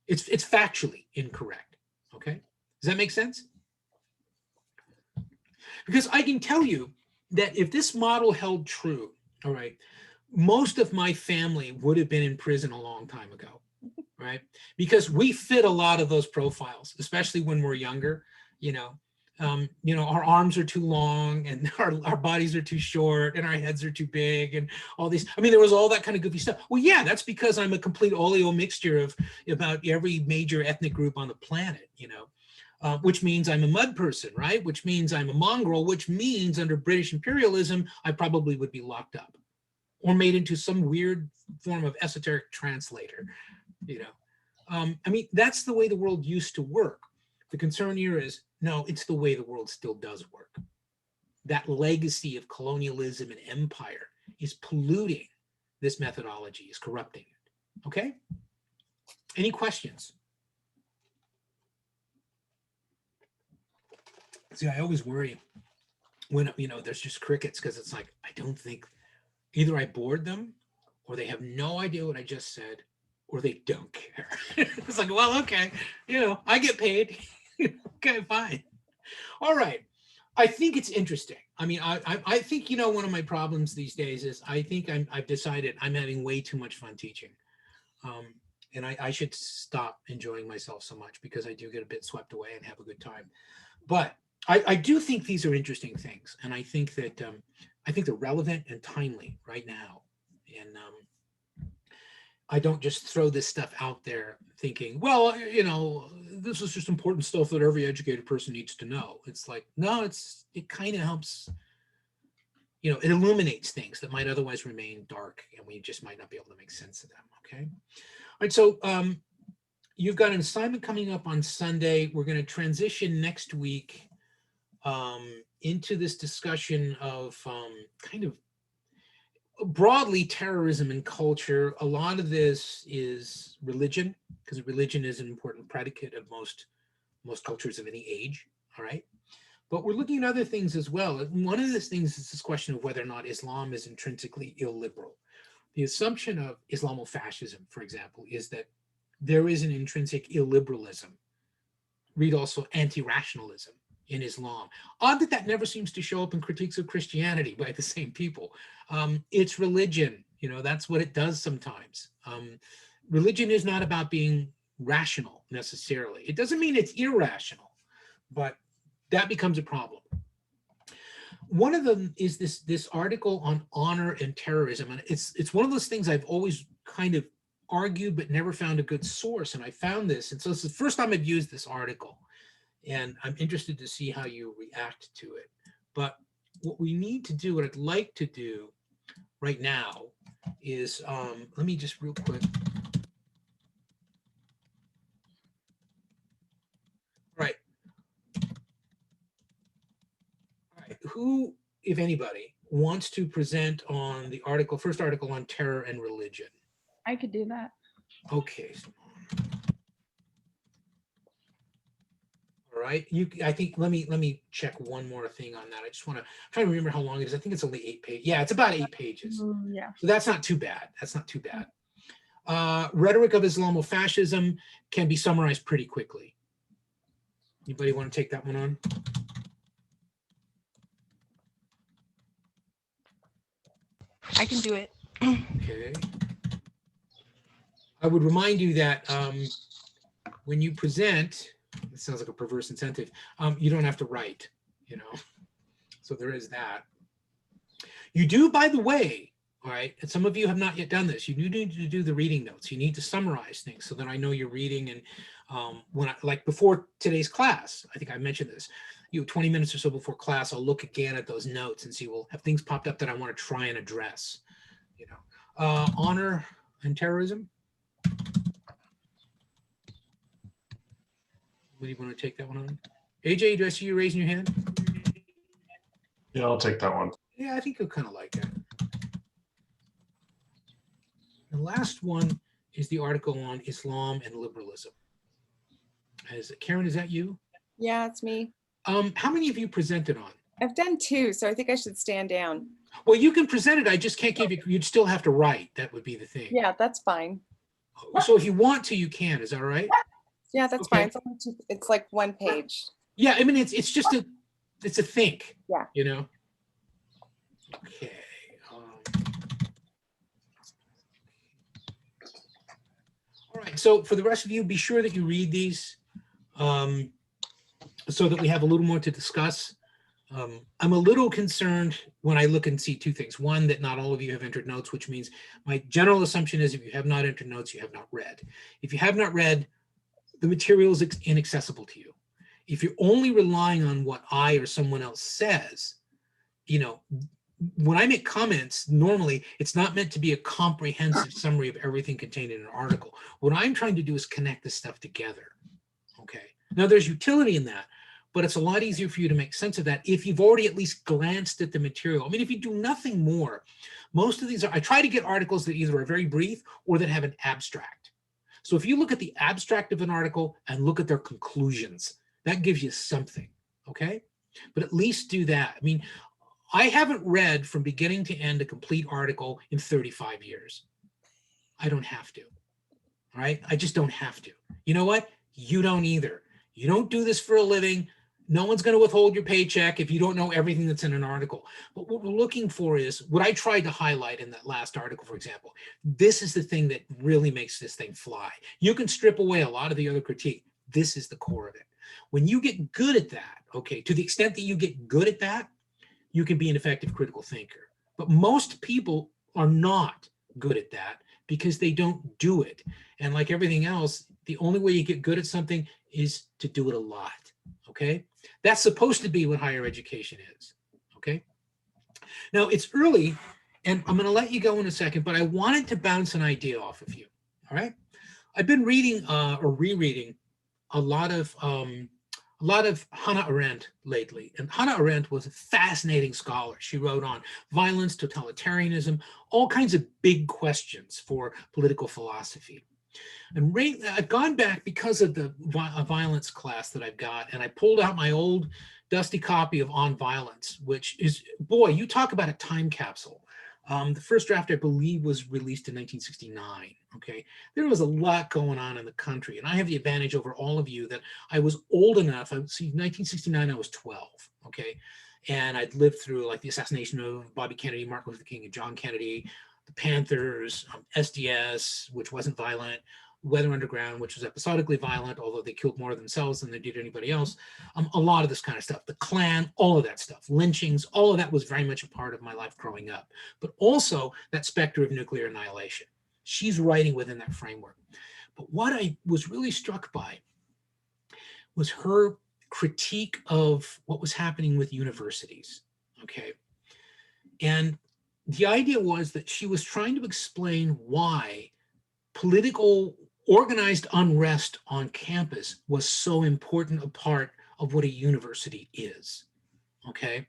It's factually incorrect. Okay, does that make sense? Because I can tell you that if this model held true, all right, most of my family would have been in prison a long time ago, right? Because we fit a lot of those profiles, especially when we're younger, you know. You know, our arms are too long and our bodies are too short and our heads are too big and all these. I mean, there was all that kind of goofy stuff. Well, yeah, that's because I'm a complete oleo mixture of about every major ethnic group on the planet, you know, which means I'm a mud person, right? Which means I'm a mongrel, which means under British imperialism, I probably would be locked up or made into some weird form of esoteric translator, you know. I mean, that's the way the world used to work. The concern here is, no, it's the way the world still does work. That legacy of colonialism and empire is polluting this methodology, is corrupting it. Okay? Any questions? See, I always worry when, you know, there's just crickets, because it's like, I don't think either I bored them or they have no idea what I just said or they don't care. It's like, well, okay, you know, I get paid. Okay, fine. All right. I think it's interesting. I mean, I think, you know, one of my problems these days is I think I've decided I'm having way too much fun teaching. And I should stop enjoying myself so much, because I do get a bit swept away and have a good time. But I do think these are interesting things. And I think that I think they're relevant and timely right now. And I don't just throw this stuff out there thinking, well, you know, this is just important stuff that every educated person needs to know. It's like, no, it kind of helps, you know, it illuminates things that might otherwise remain dark and we just might not be able to make sense of them. Okay. All right. So you've got an assignment coming up on Sunday. We're going to transition next week into this discussion of kind of broadly terrorism and culture. A lot of this is religion, because religion is an important predicate of most cultures of any age. All right. But we're looking at other things as well. One of these things is this question of whether or not Islam is intrinsically illiberal. The assumption of Islamofascism, for example, is that there is an intrinsic illiberalism. Read also anti-rationalism in Islam. Odd that that never seems to show up in critiques of Christianity by the same people. It's religion, you know, that's what it does sometimes. Religion is not about being rational necessarily. It doesn't mean it's irrational, but that becomes a problem. One of them is this article on honor and terrorism. And it's one of those things I've always kind of argued, but never found a good source. And I found this. And so it's the first time I've used this article. And I'm interested to see how you react to it. But what we need to do, what I'd like to do right now is, let me just real quick. Right. All right. Who, if anybody, wants to present on the article, first article on terror and religion? I could do that. Okay. All right. I think let me check one more thing on that. I just want to try to remember how long it is. I think it's only 8 pages. Yeah, it's about 8 pages. Yeah. So that's not too bad. That's not too bad. Rhetoric of Islamofascism can be summarized pretty quickly. Anybody want to take that one on? I can do it. Okay. I would remind you that when you present, it sounds like a perverse incentive, you don't have to write, you know, so there is that. You do, by the way, all right, and some of you have not yet done this, you do need to do the reading notes. You need to summarize things so that I know you're reading. And when like before today's class, I think I mentioned this, 20 minutes or so before class, I'll look again at those notes and see, well, have things popped up that I want to try and address, you know. Honor and terrorism. Anybody want to take that one on? AJ, do I see you raising your hand? Yeah, I'll take that one. Yeah, I think you'll kind of like it. The last one is the article on Islam and liberalism. Karen, is that you? Yeah, it's me. How many of you presented on? I've done 2, so I think I should stand down. Well, you can present it. I just can't give you, you'd still have to write. That would be the thing. Yeah, that's fine. So if you want to, you can. Is that all right? Yeah, that's Okay. fine. It's like 1 page. Yeah, I mean, it's just it's a think. Yeah. You know? Okay. All right. So for the rest of you, be sure that you read these. so that we have a little more to discuss. I'm a little concerned when I look and see two things. One, that not all of you have entered notes, which means my general assumption is if you have not entered notes, you have not read. If you have not read, the material is inaccessible to you. If you're only relying on what I or someone else says, you know, when I make comments, normally it's not meant to be a comprehensive summary of everything contained in an article. What I'm trying to do is connect this stuff together. Okay. Now there's utility in that, but it's a lot easier for you to make sense of that if you've already at least glanced at the material. I mean, if you do nothing more, most of these are, I try to get articles that either are very brief or that have an abstract. So if you look at the abstract of an article and look at their conclusions, that gives you something, okay? But at least do that. I mean, I haven't read from beginning to end a complete article in 35 years. I don't have to, all right? I just don't have to. You know what? You don't either. You don't do this for a living. No one's going to withhold your paycheck if you don't know everything that's in an article. But what we're looking for is what I tried to highlight in that last article, for example. This is the thing that really makes this thing fly. You can strip away a lot of the other critique. This is the core of it. When you get good at that, okay, to the extent that you get good at that, you can be an effective critical thinker. But most people are not good at that because they don't do it. And like everything else, the only way you get good at something is to do it a lot, okay? That's supposed to be what higher education is, okay? Now, it's early, and I'm going to let you go in a second, but I wanted to bounce an idea off of you, all right? I've been reading or rereading a lot of Hannah Arendt lately, and Hannah Arendt was a fascinating scholar. She wrote on violence, totalitarianism, all kinds of big questions for political philosophy. And I've gone back because of the violence class that I've got, and I pulled out my old dusty copy of On Violence, which is, boy, you talk about a time capsule. The first draft, I believe, was released in 1969, okay? There was a lot going on in the country, and I have the advantage over all of you that I was old enough. See, 1969, I was 12, okay? And I'd lived through like the assassination of Bobby Kennedy, Martin Luther King, and John Kennedy, the Panthers, SDS, which wasn't violent, Weather Underground, which was episodically violent, although they killed more themselves than they did anybody else. A lot of this kind of stuff, the Klan, all of that stuff, lynchings, all of that was very much a part of my life growing up. But also that specter of nuclear annihilation. She's writing within that framework. But what I was really struck by was her critique of what was happening with universities, okay? And the idea was that she was trying to explain why political organized unrest on campus was so important a part of what a university is, okay?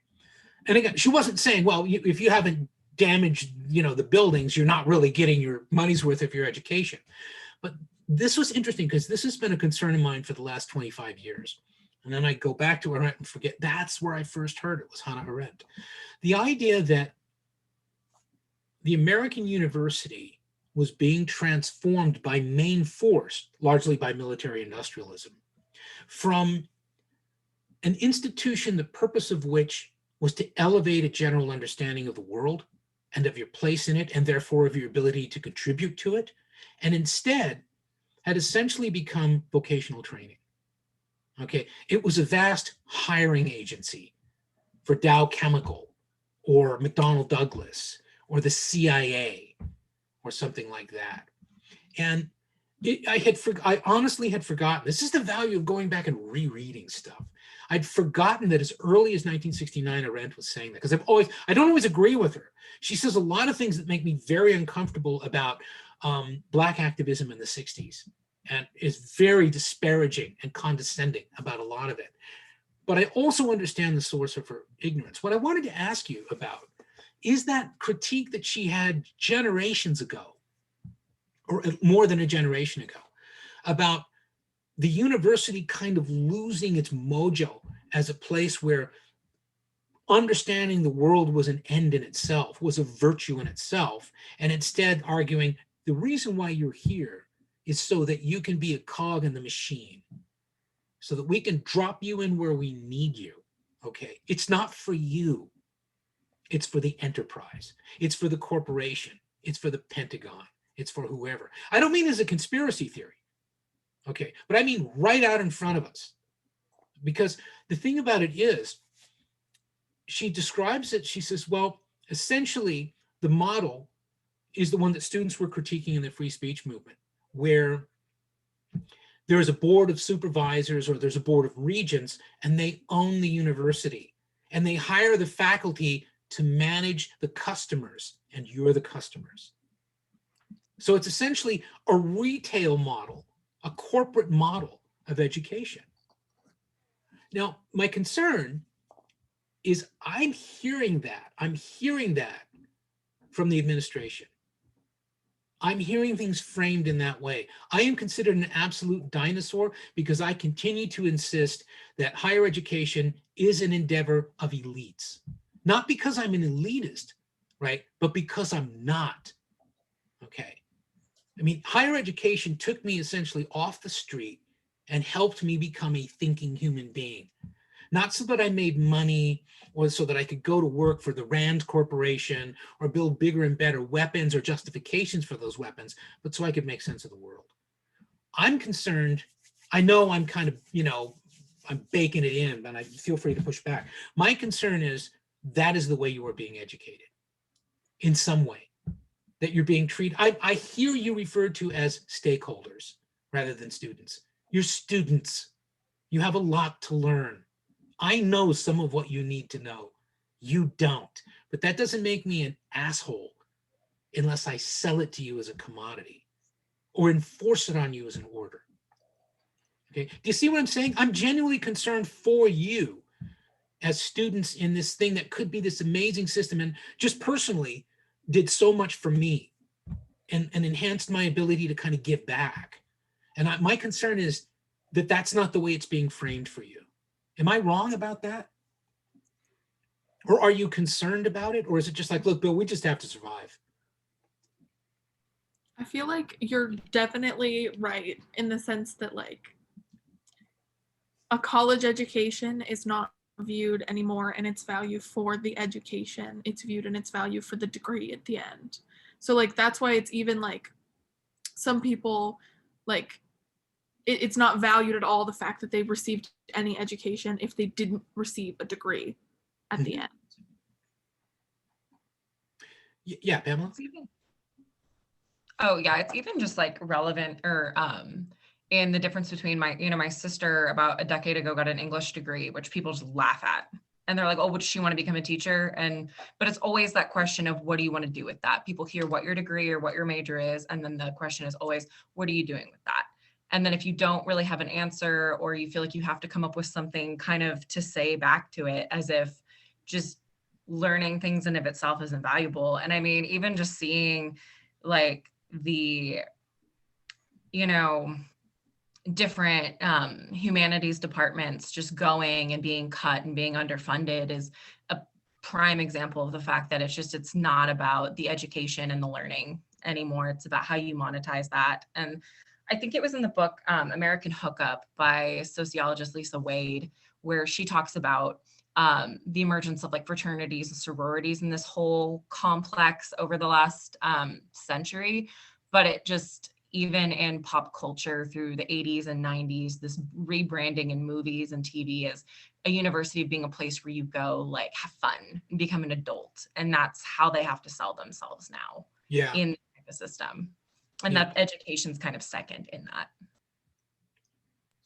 And again, she wasn't saying, well, if you haven't damaged, the buildings, you're not really getting your money's worth of your education. But this was interesting because this has been a concern of mine for the last 25 years. And then I go back to Arendt and forget, that's where I first heard it, was Hannah Arendt. The idea that the American university was being transformed by main force, largely by military industrialism, from an institution the purpose of which was to elevate a general understanding of the world and of your place in it, and therefore of your ability to contribute to it, and instead had essentially become vocational training. Okay, it was a vast hiring agency for Dow Chemical or McDonnell Douglas or the CIA or something like that. And I honestly had forgotten, this is the value of going back and rereading stuff. I'd forgotten that as early as 1969, Arendt was saying that, because I don't always agree with her. She says a lot of things that make me very uncomfortable about Black activism in the 60s, and is very disparaging and condescending about a lot of it. But I also understand the source of her ignorance. What I wanted to ask you about is that critique that she had generations ago, or more than a generation ago, about the university kind of losing its mojo as a place where understanding the world was an end in itself, was a virtue in itself, and instead arguing the reason why you're here is so that you can be a cog in the machine, so that we can drop you in where we need you, okay? It's not for you. It's for the enterprise. It's for the corporation. It's for the Pentagon. It's for whoever. I don't mean as a conspiracy theory, okay? But I mean right out in front of us. Because the thing about it is, she describes it, she says, well, essentially, the model is the one that students were critiquing in the free speech movement, where there's a board of supervisors or there's a board of regents, and they own the university, and they hire the faculty to manage the customers, and you're the customers. So it's essentially a retail model, a corporate model of education. Now, my concern is I'm hearing that from the administration. I'm hearing things framed in that way. I am considered an absolute dinosaur because I continue to insist that higher education is an endeavor of elites. Not because I'm an elitist, right? But because I'm not, okay? I mean, higher education took me essentially off the street and helped me become a thinking human being. Not so that I made money or so that I could go to work for the Rand Corporation or build bigger and better weapons or justifications for those weapons, but so I could make sense of the world. I'm concerned, I know I'm kind of, I'm baking it in, but I feel free to push back. My concern is that is the way you are being educated in some way, that you're being treated. I hear you referred to as stakeholders rather than students. You're students. You have a lot to learn. I know some of what you need to know. You don't. But that doesn't make me an asshole unless I sell it to you as a commodity or enforce it on you as an order. Okay. Do you see what I'm saying? I'm genuinely concerned for you as students in this thing that could be this amazing system, and just personally did so much for me and enhanced my ability to kind of give back. And my concern is that that's not the way it's being framed for you. Am I wrong about that? Or are you concerned about it? Or is it just like, look, Bill, we just have to survive? I feel like you're definitely right in the sense that like a college education is not viewed anymore in its value for the education. It's viewed in its value for the degree at the end. So like that's why it's even like some people like it's not valued at all the fact that they received any education if they didn't receive a degree at the end. Yeah, Pamela? Oh yeah, it's even just like relevant or in the difference between my sister about a decade ago got an English degree, which people just laugh at. And they're like, oh, would she want to become a teacher? But it's always that question of what do you want to do with that? People hear what your degree or what your major is. And then the question is always, what are you doing with that? And then if you don't really have an answer, or you feel like you have to come up with something kind of to say back to it, as if just learning things in of itself isn't valuable. And I mean, even just seeing like the, different humanities departments just going and being cut and being underfunded is a prime example of the fact that it's not about the education and the learning anymore. It's about how you monetize that. And I think it was in the book American Hookup by sociologist Lisa Wade, where she talks about the emergence of like fraternities and sororities in this whole complex over the last century. But it just, even in pop culture through the 80s and 90s, this rebranding in movies and TV as a university being a place where you go like have fun and become an adult. And that's how they have to sell themselves now in the system. And that education's kind of second in that.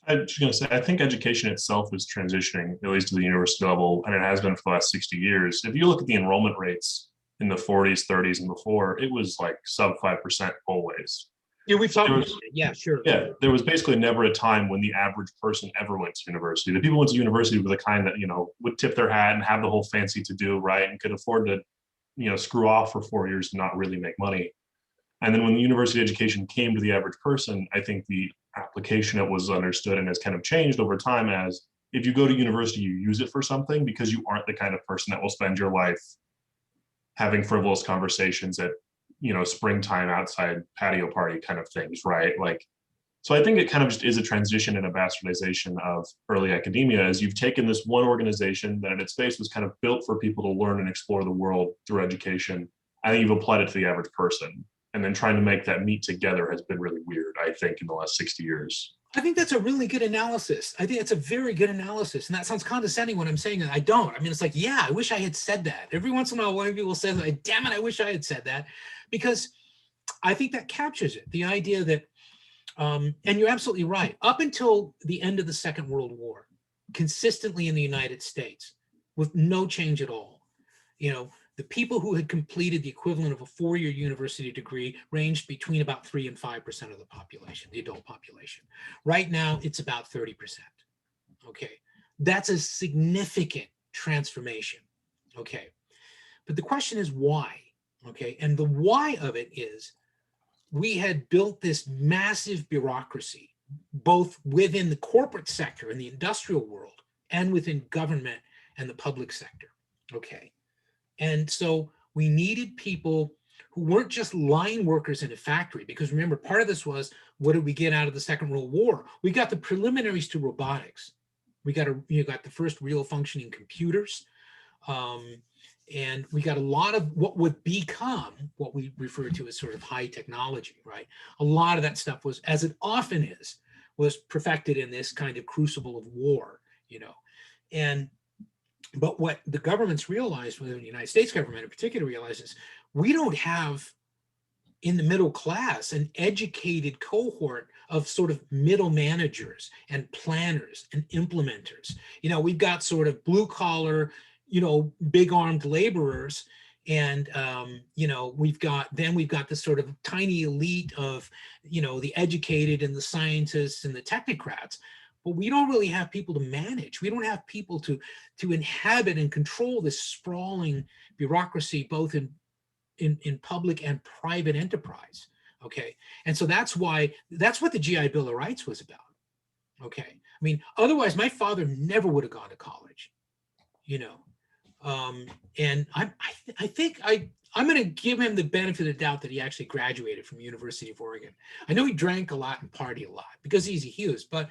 I was going to say, I think education itself is transitioning, at least to the university level, and it has been for the last 60 years. If you look at the enrollment rates in the 40s, 30s, and before, it was like sub 5% always. Yeah, we've talked about it. Yeah, sure. Yeah, there was basically never a time when the average person ever went to university. The people who went to university were the kind that, would tip their hat and have the whole fancy to do, right, and could afford to, screw off for 4 years and not really make money. And then when the university education came to the average person, I think the application it was understood and has kind of changed over time as if you go to university, you use it for something because you aren't the kind of person that will spend your life having frivolous conversations at, springtime outside patio party kind of things, right? Like, so I think it kind of just is a transition and a bastardization of early academia as you've taken this one organization that at its base was kind of built for people to learn and explore the world through education. I think you've applied it to the average person. And then trying to make that meet together has been really weird, I think, in the last 60 years. I think that's a really good analysis. I think it's a very good analysis. And that sounds condescending when I'm saying it. I don't. I mean, it's like, yeah, I wish I had said that. Every once in a while, one of you will say, like, damn it, I wish I had said that. Because I think that captures it. The idea that, and you're absolutely right, up until the end of the Second World War, consistently in the United States, with no change at all, the people who had completed the equivalent of a 4-year university degree ranged between about 3 and 5% of the population, the adult population. Right now, it's about 30%. Okay, that's a significant transformation. Okay, but the question is why? Okay, and the why of it is we had built this massive bureaucracy, both within the corporate sector and the industrial world, and within government and the public sector. Okay. And so we needed people who weren't just line workers in a factory, because remember, part of this was, what did we get out of the Second World War? We got the preliminaries to robotics. We got the first real functioning computers. And we got a lot of what would become what we refer to as sort of high technology, right? A lot of that stuff was, as it often is, was perfected in this kind of crucible of war, But what the governments realized, within the United States government in particular realizes, we don't have in the middle class an educated cohort of sort of middle managers and planners and implementers. We've got sort of blue collar, big armed laborers. And, we've got this sort of tiny elite of, the educated and the scientists and the technocrats. But we don't really have people to manage. We don't have people to inhabit and control this sprawling bureaucracy, both in public and private enterprise. Okay. And so that's what the GI Bill of Rights was about. Okay. I mean, otherwise my father never would have gone to college, and I think I'm going to give him the benefit of the doubt that he actually graduated from University of Oregon. I know he drank a lot and partied a lot because he's a Hughes, but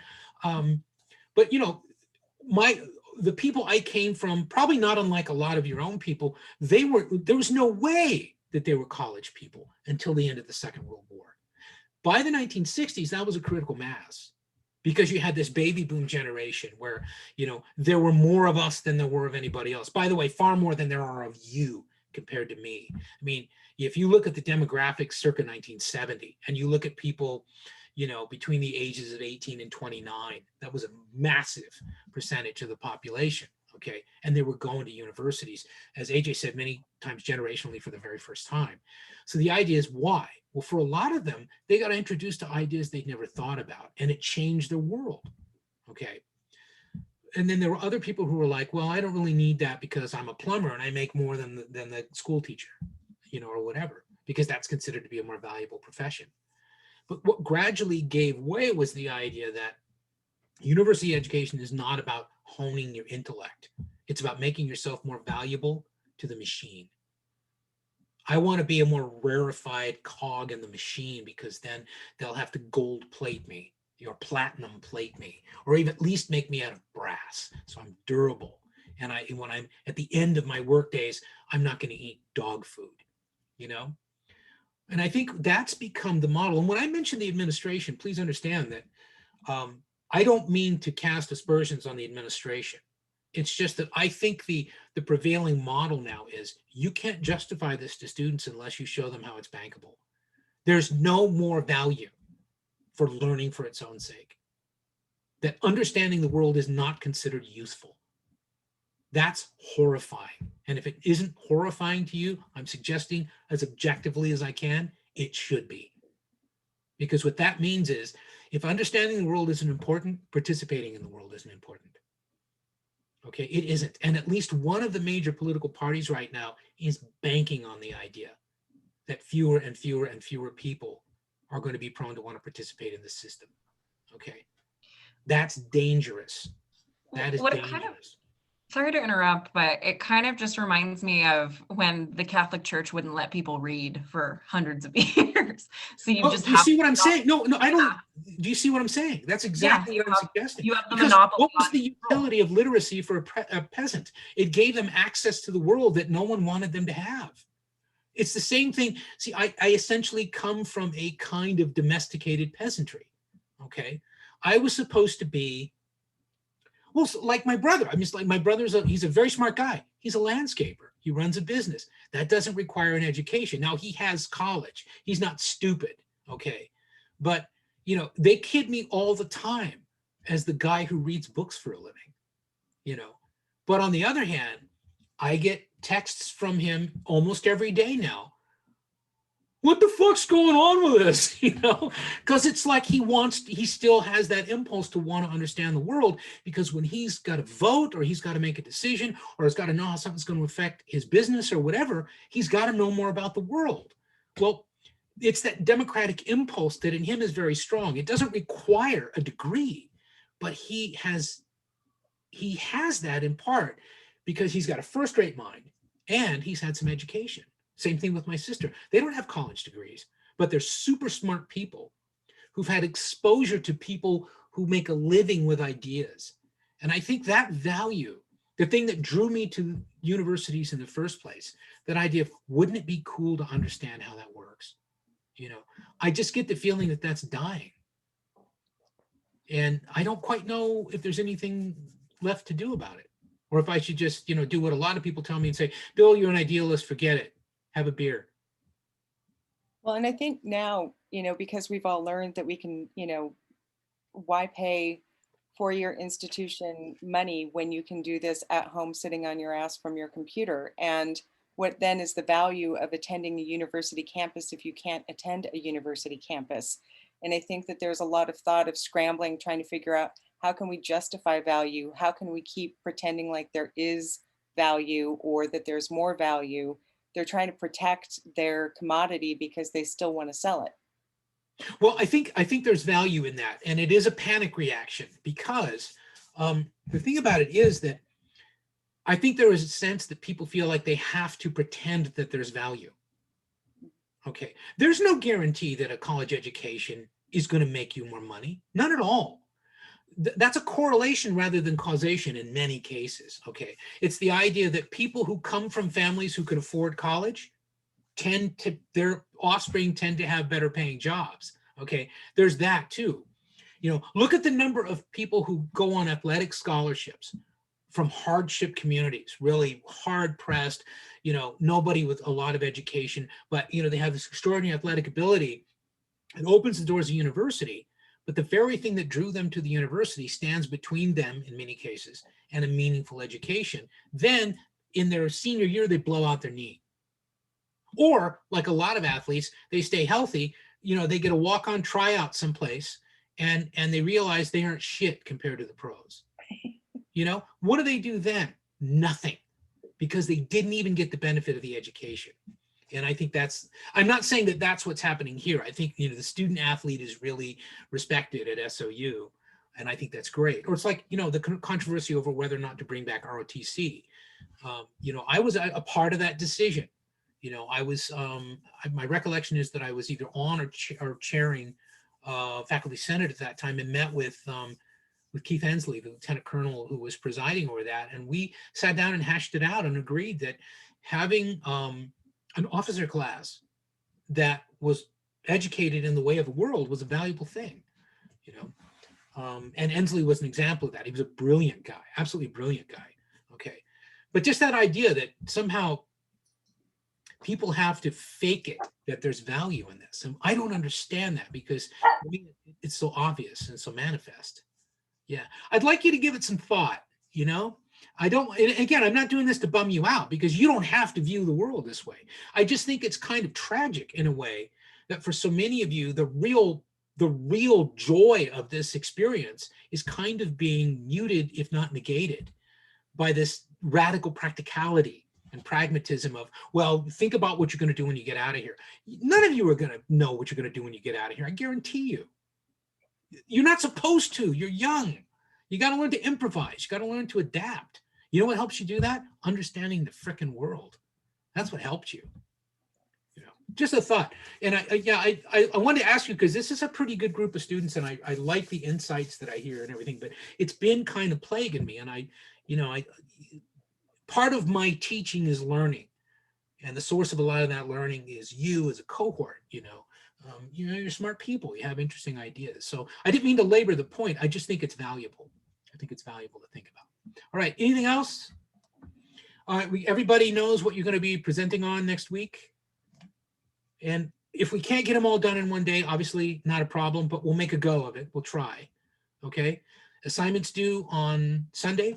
the people I came from, probably not unlike a lot of your own people, there was no way that they were college people until the end of the Second World War. By the 1960s, that was a critical mass, because you had this baby boom generation where, there were more of us than there were of anybody else. By the way, far more than there are of you compared to me. I mean, if you look at the demographics circa 1970, and you look at people, between the ages of 18 and 29, that was a massive percentage of the population. Okay. And they were going to universities, as AJ said, many times generationally for the very first time. So the idea is why? Well, for a lot of them, they got introduced to ideas they'd never thought about, and it changed their world. Okay. And then there were other people who were like, well, I don't really need that because I'm a plumber and I make more than the school teacher, or whatever, because that's considered to be a more valuable profession. But what gradually gave way was the idea that university education is not about honing your intellect. It's about making yourself more valuable to the machine. I want to be a more rarefied cog in the machine, because then they'll have to gold plate me or platinum plate me, or even at least make me out of brass, so I'm durable. And when I'm at the end of my work days, I'm not going to eat dog food, And I think that's become the model. And when I mention the administration, please understand that I don't mean to cast aspersions on the administration. It's just that I think the prevailing model now is, you can't justify this to students unless you show them how it's bankable. There's no more value for learning for its own sake. That understanding the world is not considered useful. That's horrifying. And if it isn't horrifying to you, I'm suggesting, as objectively as I can, it should be. Because what that means is, if understanding the world isn't important, participating in the world isn't important. Okay, it isn't. And at least one of the major political parties right now is banking on the idea that fewer and fewer and fewer people are going to be prone to want to participate in the system. Okay, that's dangerous. That is dangerous. Sorry to interrupt, but it kind of just reminds me of when the Catholic Church wouldn't let people read for hundreds of years. So you just you see what I'm saying? No, I don't. Do you see what I'm saying? That's exactly what I'm suggesting. You have the because monopoly. What was the utility of literacy for a peasant? It gave them access to the world that no one wanted them to have. It's the same thing. See, I essentially come from a kind of domesticated peasantry. Okay. I was supposed to be, well, like my brother. I mean, it's like my brother's he's a very smart guy. He's a landscaper. He runs a business. That doesn't require an education. Now he has college. He's not stupid, okay? But, you know, they kid me all the time as the guy who reads books for a living, you know? But on the other hand, I get texts from him almost every day now. What the fuck's going on with this? You know, because it's like he still has that impulse to want to understand the world, because when he's got to vote or he's got to make a decision or he's got to know how something's going to affect his business or whatever, he's got to know more about the world. Well, it's that democratic impulse that in him is very strong. It doesn't require a degree, but he has that in part because he's got a first-rate mind and he's had some education. Same thing with my sister. They don't have college degrees, but they're super smart people who've had exposure to people who make a living with ideas. And I think that value, the thing that drew me to universities in the first place, that idea of wouldn't it be cool to understand how that works? You know, I just get the feeling that that's dying. And I don't quite know if there's anything left to do about it, or if I should just, you know, do what a lot of people tell me and say, Bill, you're an idealist, forget it. Have a beer. Well, and I think now, you know, because we've all learned that we can, you know, why pay for your institution money when you can do this at home sitting on your ass from your computer? And what then is the value of attending a university campus if you can't attend a university campus? And I think that there's a lot of thought of scrambling, trying to figure out how can we justify value? How can we keep pretending like there is value or that there's more value? They're trying to protect their commodity because they still want to sell it. Well, I think there's value in that, and it is a panic reaction because the thing about it is that I think there is a sense that people feel like they have to pretend that there's value. Okay, there's no guarantee that a college education is going to make you more money. None at all. That's a correlation rather than causation in many cases. Okay, it's the idea that people who come from families who could afford college their offspring tend to have better paying jobs. Okay, there's that too. You know, look at the number of people who go on athletic scholarships from hardship communities, really hard pressed, you know, nobody with a lot of education, but, you know, they have this extraordinary athletic ability. It opens the doors of university. But the very thing that drew them to the university stands between them, in many cases, and a meaningful education. Then in their senior year, they blow out their knee. Or like a lot of athletes, they stay healthy, you know, they get a walk-on tryout someplace and they realize they aren't shit compared to the pros. You know, what do they do then? Nothing, because they didn't even get the benefit of the education. And I think I'm not saying that that's what's happening here. I think, you know, the student athlete is really respected at SOU. And I think that's great. Or it's like, you know, the controversy over whether or not to bring back ROTC. You know, I was a part of that decision. You know, I was, my recollection is that I was either on or chairing faculty senate at that time and met with Keith Hensley, the lieutenant colonel who was presiding over that. And we sat down and hashed it out and agreed that having an officer class that was educated in the way of the world was a valuable thing, you know. And Ensley was an example of that. He was a brilliant guy, absolutely brilliant guy. Okay, but just that idea that somehow people have to fake it, that there's value in this, and I don't understand that because I mean, it's so obvious and so manifest. Yeah, I'd like you to give it some thought. You know. I don't, and again, I'm not doing this to bum you out because you don't have to view the world this way. I just think it's kind of tragic in a way that for so many of you, the real joy of this experience is kind of being muted, if not negated, by this radical practicality and pragmatism of, well, think about what you're going to do when you get out of here. None of you are going to know what you're going to do when you get out of here. I guarantee you. You're not supposed to. You're young. You got to learn to improvise. You got to learn to adapt. You know what helps you do that? Understanding the frickin' world. That's what helps you. You know, just a thought. And I wanted to ask you, because this is a pretty good group of students, and I like the insights that I hear and everything, but it's been kind of plaguing me. And part of my teaching is learning. And the source of a lot of that learning is you as a cohort, you know, You know, you're smart people. You have interesting ideas. So I didn't mean to labor the point. I just think it's valuable. I think it's valuable to think about. All right. Anything else? All right. Everybody knows what you're going to be presenting on next week. And if we can't get them all done in one day, obviously not a problem, but we'll make a go of it. We'll try. Okay. Assignments due on Sunday.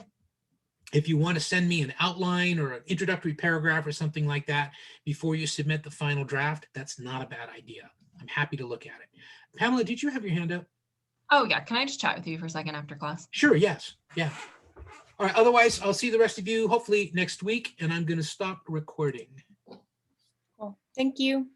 If you want to send me an outline or an introductory paragraph or something like that before you submit the final draft, that's not a bad idea. I'm happy to look at it. Pamela, did you have your hand up? Oh yeah, can I just chat with you for a second after class? Sure, yes, yeah. All right, otherwise I'll see the rest of you hopefully next week, and I'm going to stop recording. Cool. Thank you.